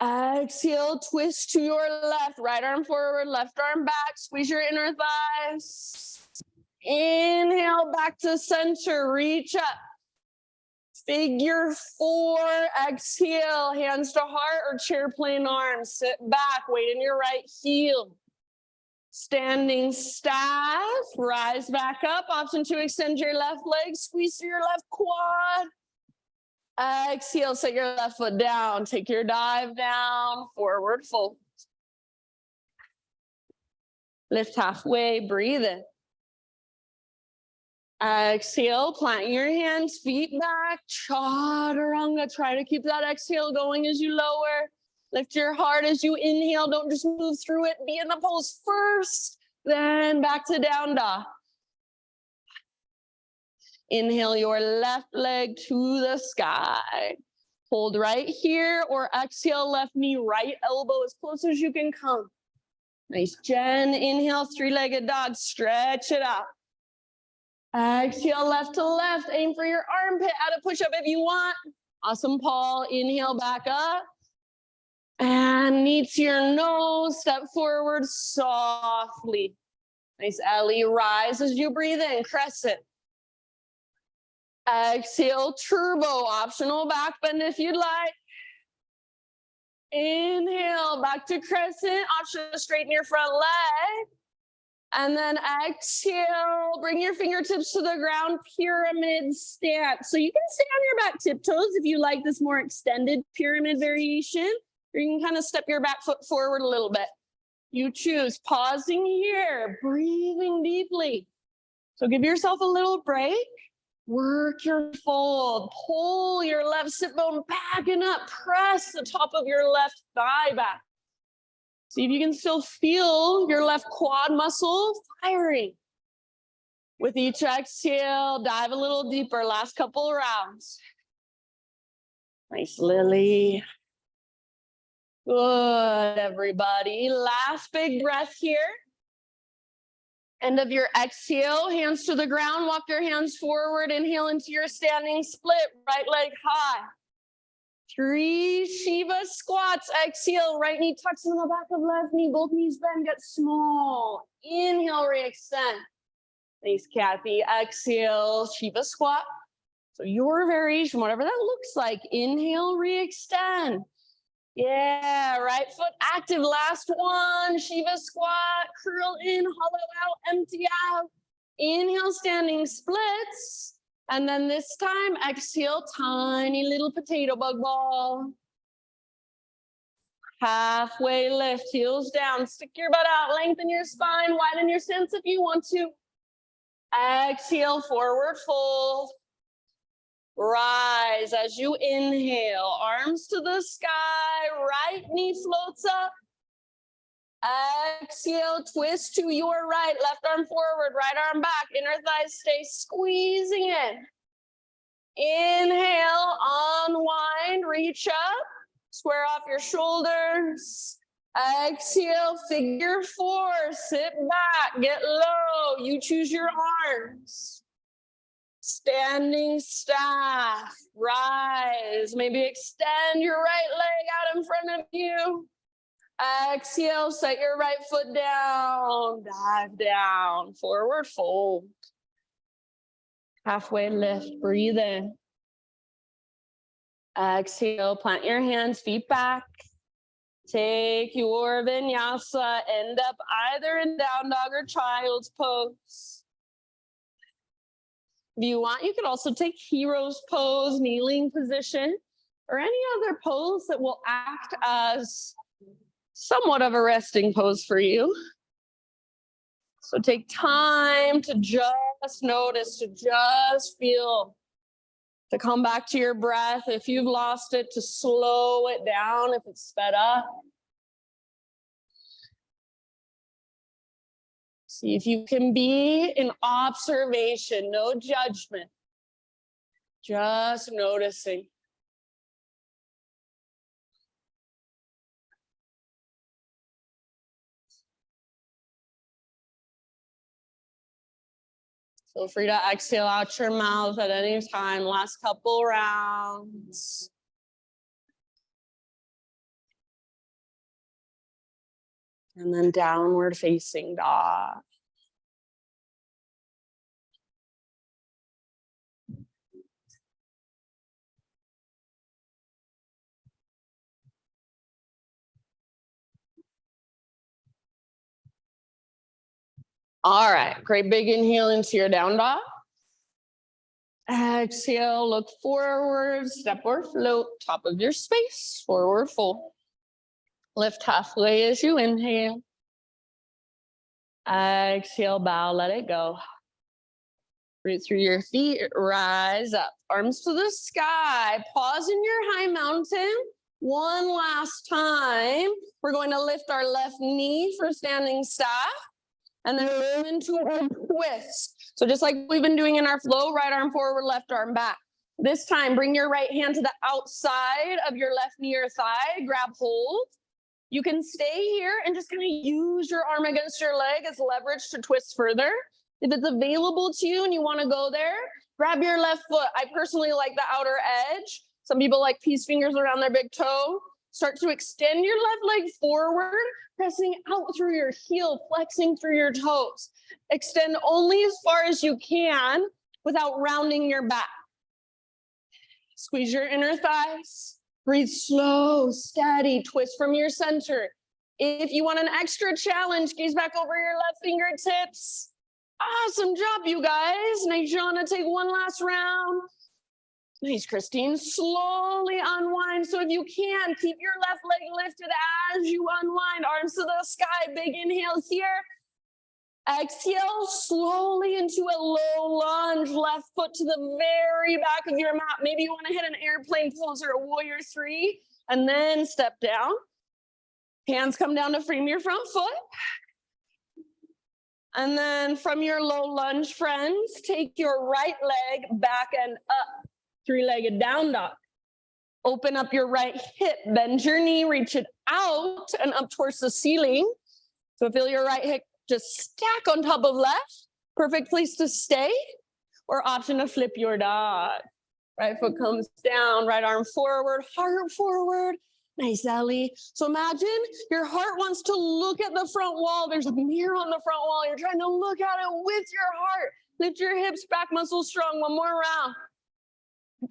Exhale, twist to your left, right arm forward, left arm back, squeeze your inner thighs. Inhale, back to center, reach up. Figure 4, exhale, hands to heart or chair plane arms. Sit back, weight in your right heel. Standing staff, rise back up. Option to extend your left leg, squeeze through your left quad. Exhale, set your left foot down. Take your dive down, forward fold. Lift halfway, breathe in. Exhale, plant your hands, feet back, Chaturanga. Try to keep that exhale going as you lower. Lift your heart as you inhale. Don't just move through it. Be in the pose first, then back to down dog. Inhale your left leg to the sky. Hold right here or exhale, left knee, right elbow as close as you can come. Nice, Jen. Inhale, 3-legged dog. Stretch it out. Exhale, left to left. Aim for your armpit. Add a push-up if you want. Awesome, Paul. Inhale, back up. And knee to your nose. Step forward softly. Nice, Ellie. Rise as you breathe in. Crescent. Exhale, turbo. Optional back bend if you'd like. Inhale, back to crescent. Option to straighten your front leg. And then exhale, bring your fingertips to the ground, pyramid stance. So you can stay on your back tiptoes if you like this more extended pyramid variation. Or you can kind of step your back foot forward a little bit. You choose, pausing here, breathing deeply. So give yourself a little break. Work your fold, pull your left sit bone back and up, press the top of your left thigh back. See if you can still feel your left quad muscle firing. With each exhale, dive a little deeper, last couple of rounds. Nice, Lily. Good, everybody. Last big breath here. End of your exhale, hands to the ground, walk your hands forward, inhale into your standing split, right leg high. 3 Shiva squats, exhale, right knee tucks in the back of left knee, both knees bend, get small. Inhale, re-extend. Thanks, Kathy. Exhale, Shiva squat. So your variation, whatever that looks like, inhale, re-extend. Yeah, right foot active. Last one, Shiva squat, curl in, hollow out, empty out. Inhale, standing splits. And then this time, exhale, tiny little potato bug ball. Halfway lift, heels down, stick your butt out, lengthen your spine, widen your stance if you want to. Exhale, forward fold. Rise as you inhale, arms to the sky, right knee floats up. Exhale, twist to your right, left arm forward, right arm back, inner thighs stay squeezing in. Inhale, unwind, reach up, square off your shoulders. Exhale, figure 4, sit back, get low, you choose your arms. Standing staff, rise, maybe extend your right leg out in front of you. Exhale, set your right foot down, dive down, forward fold. Halfway lift, breathe in. Exhale, plant your hands, feet back. Take your vinyasa, end up either in down dog or child's pose. If you want, you could also take hero's pose, kneeling position, or any other pose that will act as somewhat of a resting pose for you. So take time to just notice, to just feel, to come back to your breath. If you've lost it, to slow it down if it's sped up. See if you can be in observation, no judgment, just noticing. Feel free to exhale out your mouth at any time. Last couple rounds. And then downward facing dog. All right, great big inhale into your down dog. Exhale, look forward, step or float, top of your space, forward fold. Lift halfway as you inhale. Exhale, bow, let it go. Breathe through your feet, rise up, arms to the sky, pause in your high mountain. One last time, we're going to lift our left knee for standing staff. And then move into a twist. So just like we've been doing in our flow, right arm forward, left arm back. This time, bring your right hand to the outside of your left knee or thigh, grab hold. You can stay here and just kind of use your arm against your leg as leverage to twist further. If it's available to you and you want to go there, grab your left foot. I personally like the outer edge. Some people like peace fingers around their big toe. Start to extend your left leg forward, pressing out through your heel, flexing through your toes. Extend only as far as you can without rounding your back. Squeeze your inner thighs. Breathe slow, steady, twist from your center. If you want an extra challenge, gaze back over your left fingertips. Awesome job, you guys. Now you're gonna take one last round. Nice, Christine. Slowly unwind. So if you can, keep your left leg lifted as you unwind. Arms to the sky. Big inhale here. Exhale slowly into a low lunge. Left foot to the very back of your mat. Maybe you want to hit an airplane pose or a warrior three, and then step down. Hands come down to frame your front foot. And then from your low lunge, friends, take your right leg back and up. Three-legged down dog. Open up your right hip, bend your knee, reach it out and up towards the ceiling. So feel your right hip just stack on top of left. Perfect place to stay. Or option to flip your dog. Right foot comes down, right arm forward, heart forward. Nice, Ellie. So imagine your heart wants to look at the front wall. There's a mirror on the front wall. You're trying to look at it with your heart. Lift your hips, back muscles strong. One more round.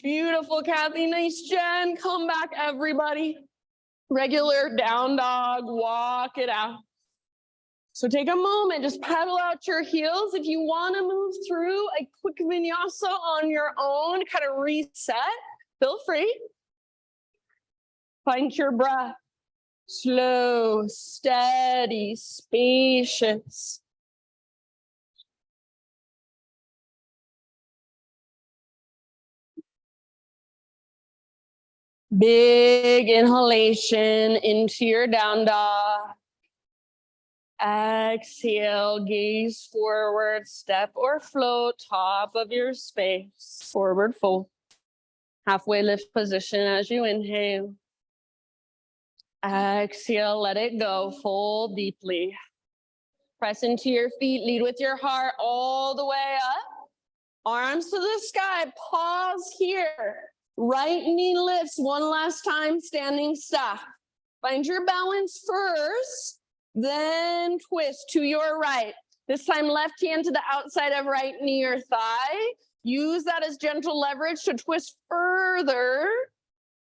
Beautiful, Kathy. Nice, Jen. Come back, everybody. Regular down dog. Walk it out. So take a moment. Just pedal out your heels. If you want to move through a quick vinyasa on your own, kind of reset, feel free. Find your breath. Slow, steady, spacious. Big inhalation into your down dog. Exhale, gaze forward, step or float, top of your space. Forward fold. Halfway lift position as you inhale. Exhale, let it go. Fold deeply. Press into your feet, lead with your heart all the way up. Arms to the sky, pause here. Right knee lifts one last time, standing staff. Find your balance first, then twist to your right. This time, left hand to the outside of right knee or thigh. Use that as gentle leverage to twist further.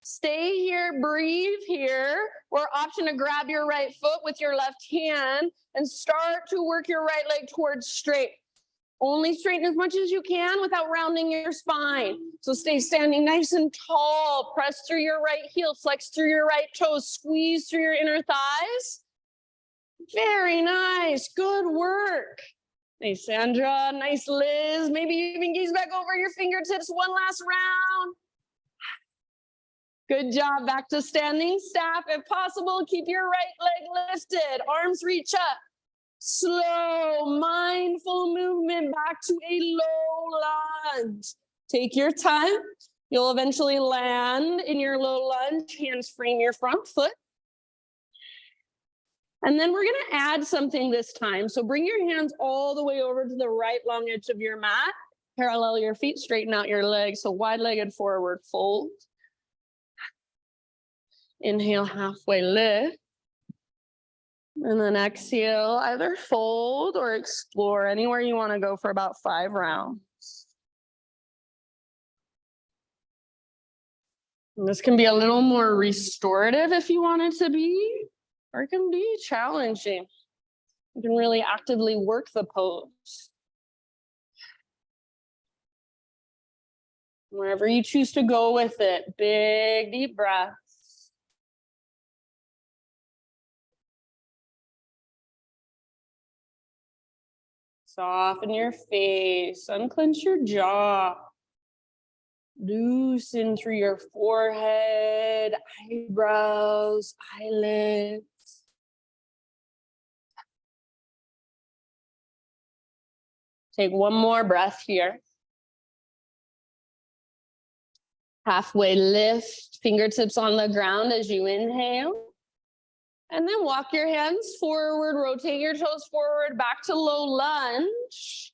Stay here, breathe here, or option to grab your right foot with your left hand and start to work your right leg towards straight. Only straighten as much as you can without rounding your spine. So stay standing nice and tall. Press through your right heel, flex through your right toes, squeeze through your inner thighs. Very nice. Good work. Nice, Sandra. Nice, Liz. Maybe you even gaze back over your fingertips. One last round. Good job. Back to standing staff. If possible, keep your right leg lifted. Arms reach up. Slow, mindful movement back to a low lunge. Take your time. You'll eventually land in your low lunge. Hands frame your front foot. And then we're going to add something this time. So bring your hands all the way over to the right long edge of your mat. Parallel your feet, straighten out your legs. So wide-legged forward fold. Inhale, halfway lift. And then exhale, either fold or explore anywhere you want to go for about 5 rounds. And this can be a little more restorative if you want it to be, or it can be challenging. You can really actively work the pose. Wherever you choose to go with it, big, deep breath. Soften your face, unclench your jaw. Loosen through your forehead, eyebrows, eyelids. Take one more breath here. Halfway lift, fingertips on the ground as you inhale. And then walk your hands forward, rotate your toes forward, back to low lunge.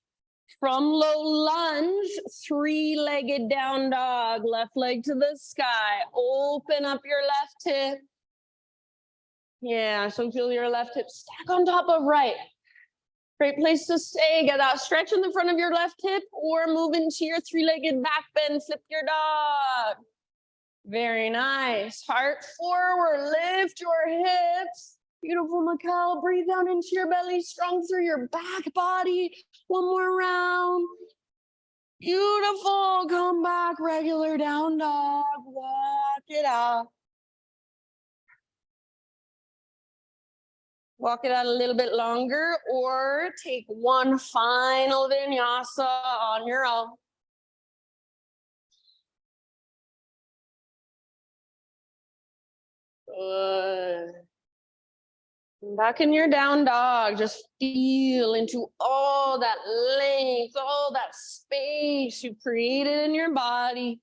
From low lunge, 3-legged down dog, left leg to the sky. Open up your left hip. Yeah, so feel your left hip stack on top of right. Great place to stay. Get that stretch in the front of your left hip or move into your 3-legged back bend, flip your dog. Very nice. Heart forward, lift your hips. Beautiful, Mikkel. Breathe down into your belly, strong through your back body. One more round. Beautiful. Come back, regular down dog. Walk it out. Walk it out a little bit longer, or take one final vinyasa on your own. Good. Back in your down dog, just feel into all that length, all that space you created in your body.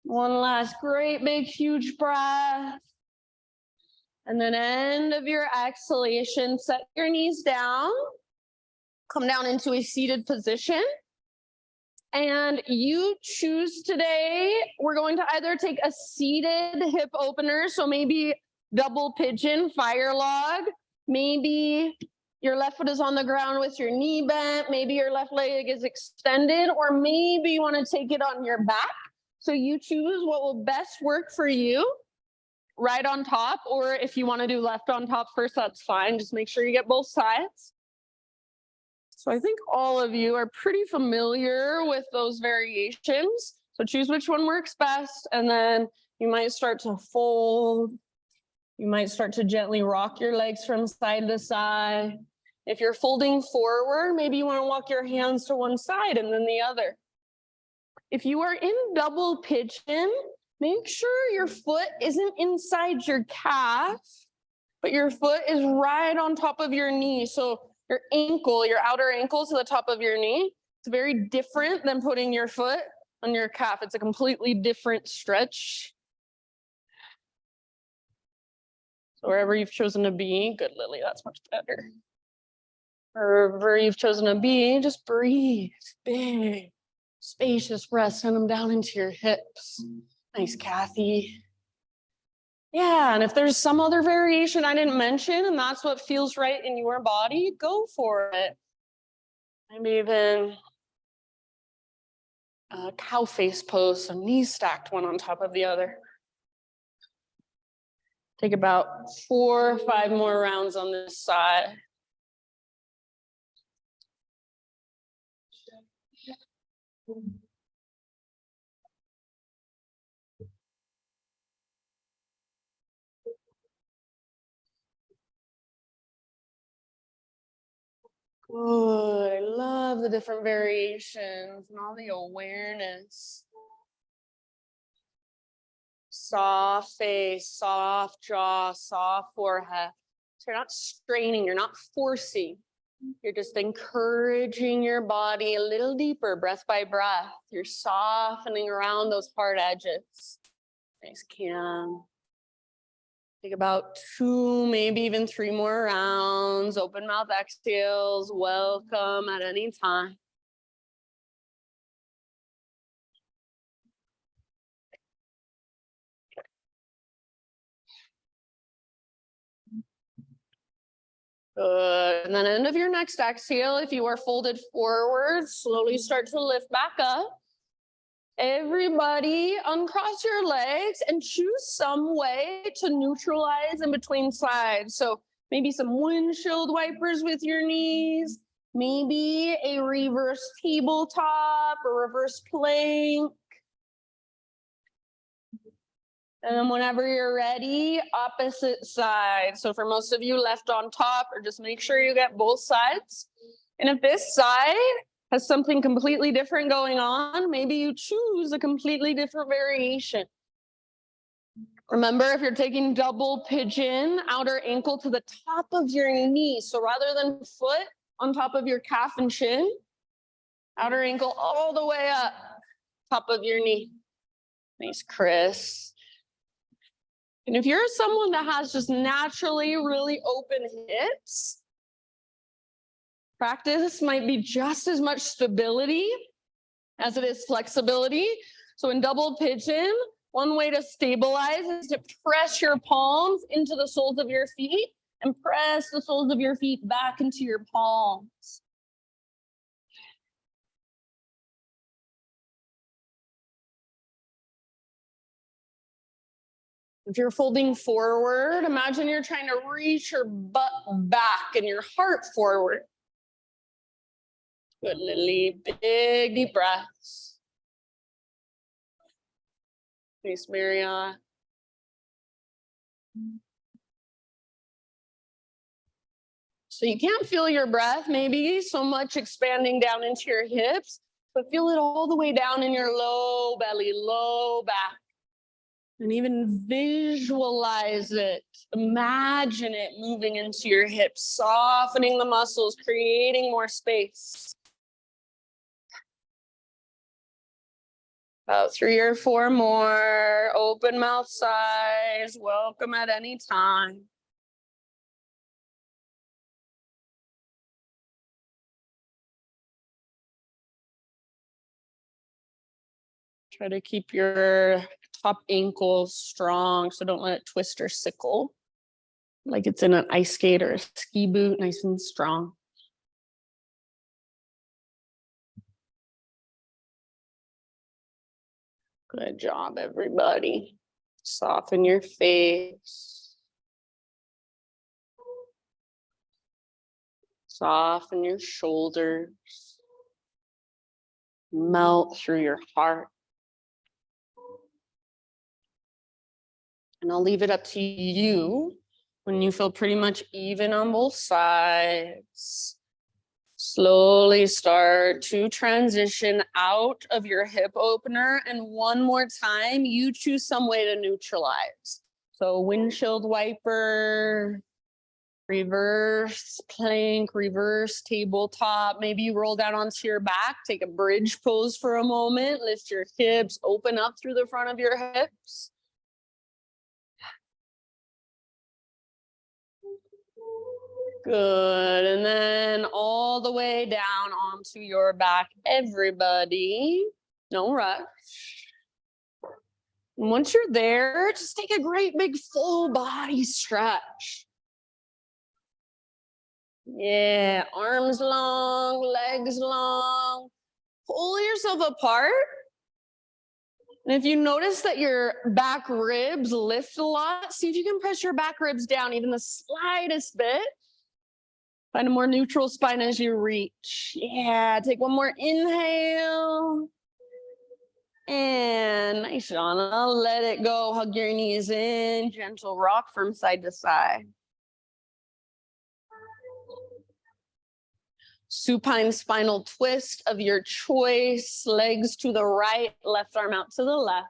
One last great big huge breath. And then end of your exhalation, set your knees down. Come down into a seated position. And you choose today, we're going to either take a seated hip opener, so maybe double pigeon, fire log. Maybe your left foot is on the ground with your knee bent. Maybe your left leg is extended, or maybe you want to take it on your back. So you choose what will best work for you. Right on top, or if you want to do left on top first, that's fine. Just make sure you get both sides. So I think all of you are pretty familiar with those variations. So choose which one works best, and then you might start to fold. You might start to gently rock your legs from side to side. If you're folding forward, maybe you want to walk your hands to one side and then the other. If you are in double pigeon, make sure your foot isn't inside your calf, but your foot is right on top of your knee. So your ankle, your outer ankle to the top of your knee, it's very different than putting your foot on your calf. It's a completely different stretch. So wherever you've chosen to be, good, Lily, that's much better. Wherever you've chosen to be, just breathe. Big, spacious breath, send them down into your hips. Nice, Kathy. Yeah, and if there's some other variation I didn't mention and that's what feels right in your body, go for it. Maybe even a cow face pose, so knees stacked one on top of the other. Take about 4 or 5 more rounds on this side. Good. I love the different variations and all the awareness. Soft face, soft jaw, soft forehead. So you're not straining, you're not forcing. You're just encouraging your body a little deeper, breath by breath. You're softening around those hard edges. Nice, Kim. Take about 2, maybe even 3 more rounds. Open mouth exhales. Welcome at any time. Good. And then end of your next exhale, if you are folded forward, slowly start to lift back up. Everybody uncross your legs and choose some way to neutralize in between sides. So maybe some windshield wipers with your knees, maybe a reverse tabletop or reverse plank. And then whenever you're ready, opposite side. So for most of you, left on top, or just make sure you get both sides. And if this side has something completely different going on, maybe you choose a completely different variation. Remember, if you're taking double pigeon, outer ankle to the top of your knee. So rather than foot on top of your calf and shin, outer ankle all the way up, top of your knee. Nice, Chris. And if you're someone that has just naturally really open hips, practice might be just as much stability as it is flexibility. So in double pigeon, one way to stabilize is to press your palms into the soles of your feet and press the soles of your feet back into your palms. If you're folding forward, imagine you're trying to reach your butt back and your heart forward. Good, Lily. Big deep breaths. Nice, Maria. So you can't feel your breath, maybe so much expanding down into your hips, but feel it all the way down in your low belly, low back. And even visualize it. Imagine it moving into your hips, softening the muscles, creating more space. About 3 or 4 more. Open mouth size. Welcome at any time. Try to keep your top ankle strong, so don't let it twist or sickle. Like it's in an ice skate or a ski boot, nice and strong. Good job, everybody. Soften your face. Soften your shoulders. Melt through your heart. And I'll leave it up to you when you feel pretty much even on both sides. Slowly start to transition out of your hip opener. And one more time, you choose some way to neutralize. So windshield wiper, reverse plank, reverse tabletop. Maybe you roll down onto your back, take a bridge pose for a moment, lift your hips, open up through the front of your hips. Good, and then all the way down onto your back, everybody. No rush. And once you're there, just take a great big full body stretch. Yeah, arms long, legs long. Pull yourself apart. And if you notice that your back ribs lift a lot, see if you can press your back ribs down even the slightest bit. Find a more neutral spine as you reach. Yeah, take one more inhale. And nice, Shauna. Let it go. Hug your knees in. Gentle rock from side to side. Supine spinal twist of your choice. Legs to the right, left arm out to the left.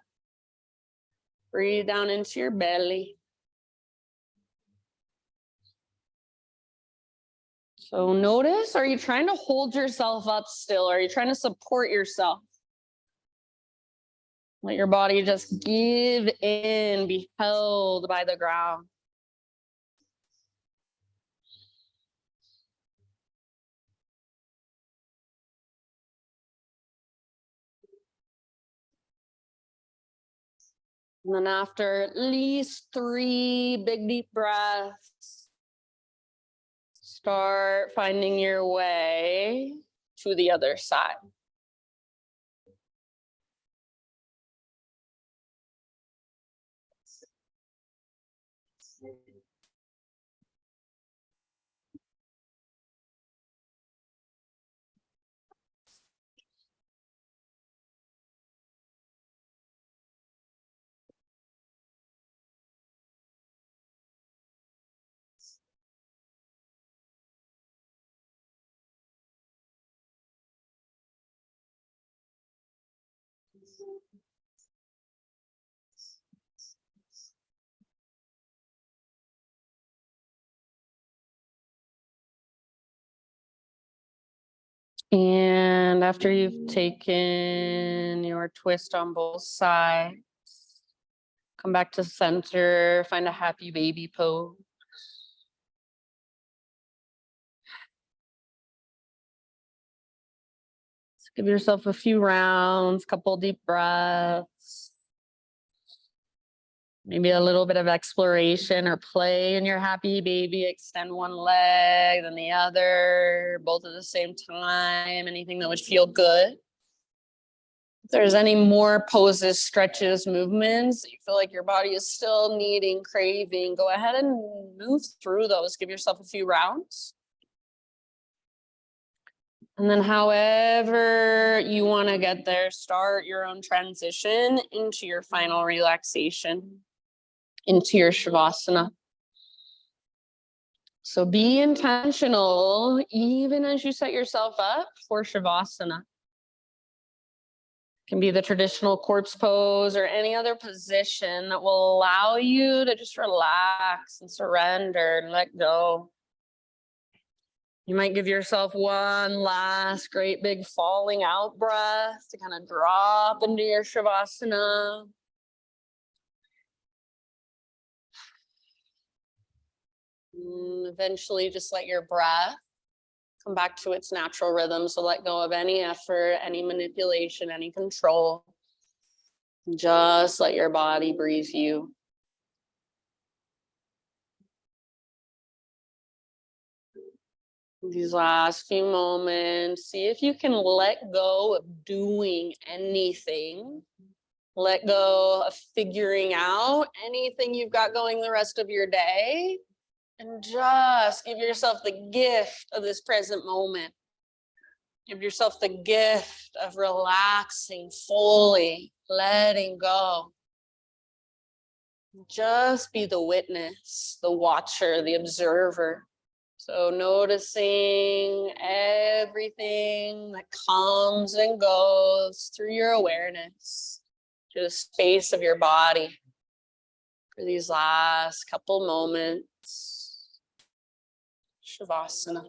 Breathe down into your belly. So notice, are you trying to hold yourself up still? Are you trying to support yourself? Let your body just give in, be held by the ground. And then after at least 3 big deep breaths, start finding your way to the other side. And after you've taken your twist on both sides, come back to center, find a happy baby pose. Give yourself a few rounds, couple deep breaths. Maybe a little bit of exploration or play in your happy baby. Extend one leg, then the other, both at the same time. Anything that would feel good. If there's any more poses, stretches, movements that you feel like your body is still needing, craving, go ahead and move through those. Give yourself a few rounds. And then however you want to get there, start your own transition into your final relaxation, into your Shavasana. So be intentional even as you set yourself up for Shavasana. It can be the traditional corpse pose or any other position that will allow you to just relax and surrender and let go. You might give yourself one last great big falling out breath to kind of drop into your Shavasana. And eventually just let your breath come back to its natural rhythm. So let go of any effort, any manipulation, any control. Just let your body breathe you. These last few moments, see if you can let go of doing anything. Let go of figuring out anything you've got going the rest of your day. And just give yourself the gift of this present moment. Give yourself the gift of relaxing fully, letting go. Just be the witness, the watcher, the observer. So noticing everything that comes and goes through your awareness to the space of your body for these last couple moments. Shavasana.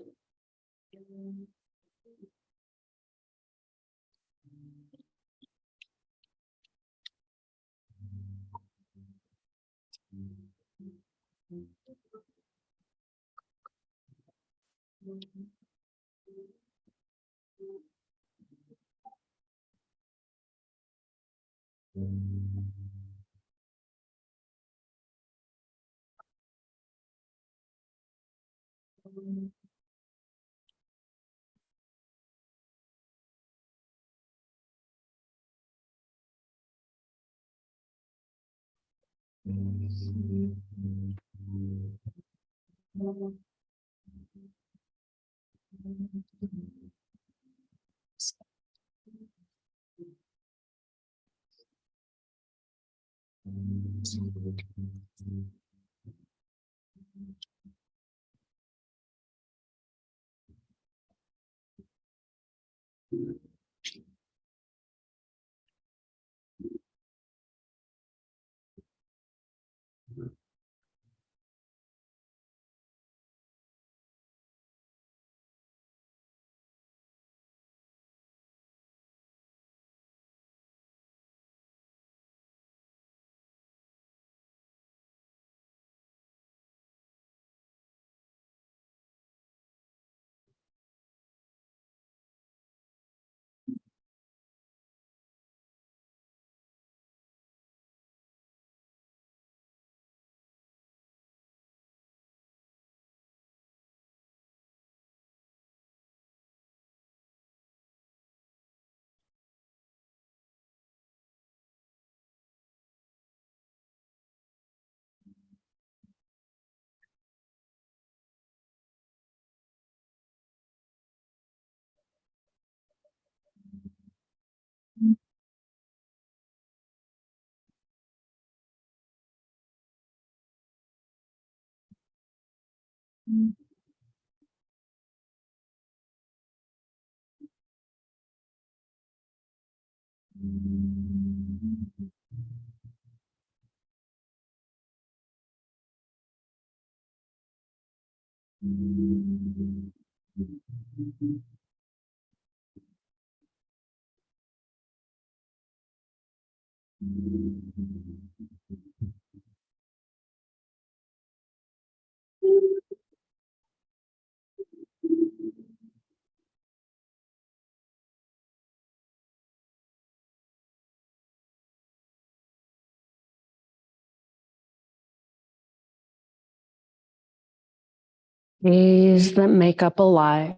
Days that make up a life,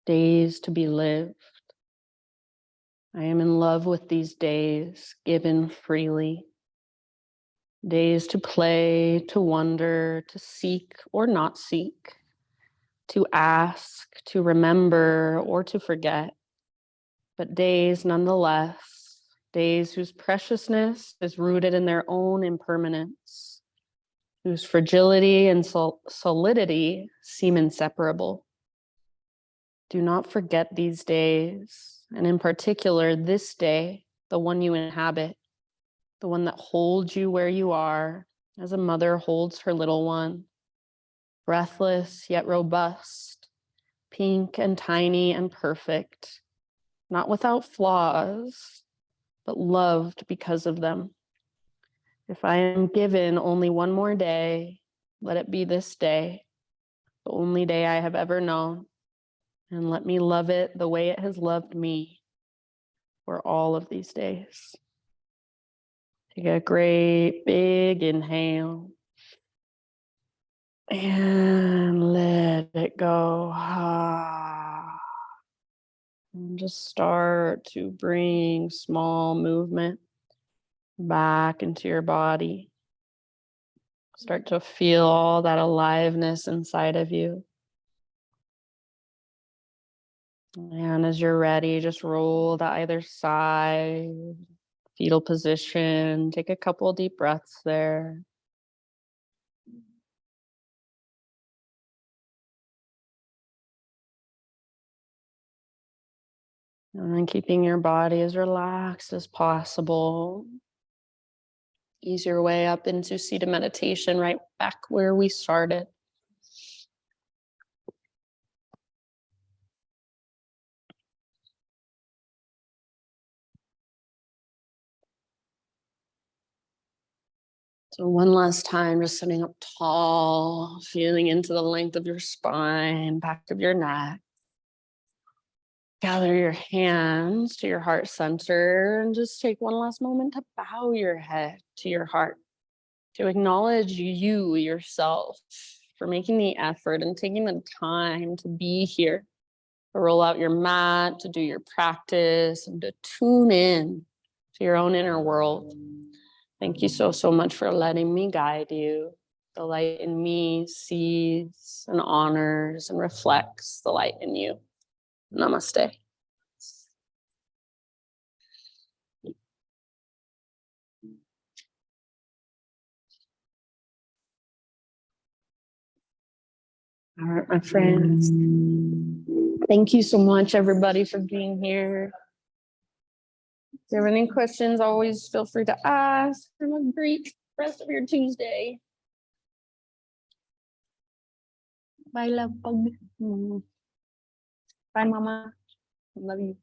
days to be lived. I am in love with these days given freely. Days to play, to wonder, to seek or not seek. to ask, to remember, or to forget, but days nonetheless, days whose preciousness is rooted in their own impermanence, whose fragility and solidity seem inseparable. Do not forget these days, and in particular this day, the one you inhabit, the one that holds you where you are, as a mother holds her little one, breathless yet robust, pink and tiny and perfect, not without flaws, but loved because of them. If I am given only one more day, let it be this day, the only day I have ever known, and let me love it the way it has loved me for all of these days. Take a great big inhale and let it go. And just start to bring small movement back into your body. Start to feel all that aliveness inside of you. And as you're ready, just roll to either side, fetal position. Take a couple deep breaths there. And then keeping your body as relaxed as possible. Ease your way up into seated meditation, right back where we started. So one last time, just sitting up tall, feeling into the length of your spine, back of your neck. Gather your hands to your heart center and just take one last moment to bow your head to your heart, to acknowledge you yourself for making the effort and taking the time to be here, to roll out your mat, to do your practice, and to tune in to your own inner world. Thank you so, so much for letting me guide you. The light in me sees and honors and reflects the light in you. Namaste. All right, my friends. Thank you so much, everybody, for being here. If you have any questions, always feel free to ask. Have a great rest of your Tuesday. Bye, love. Bye, Mama. Love you.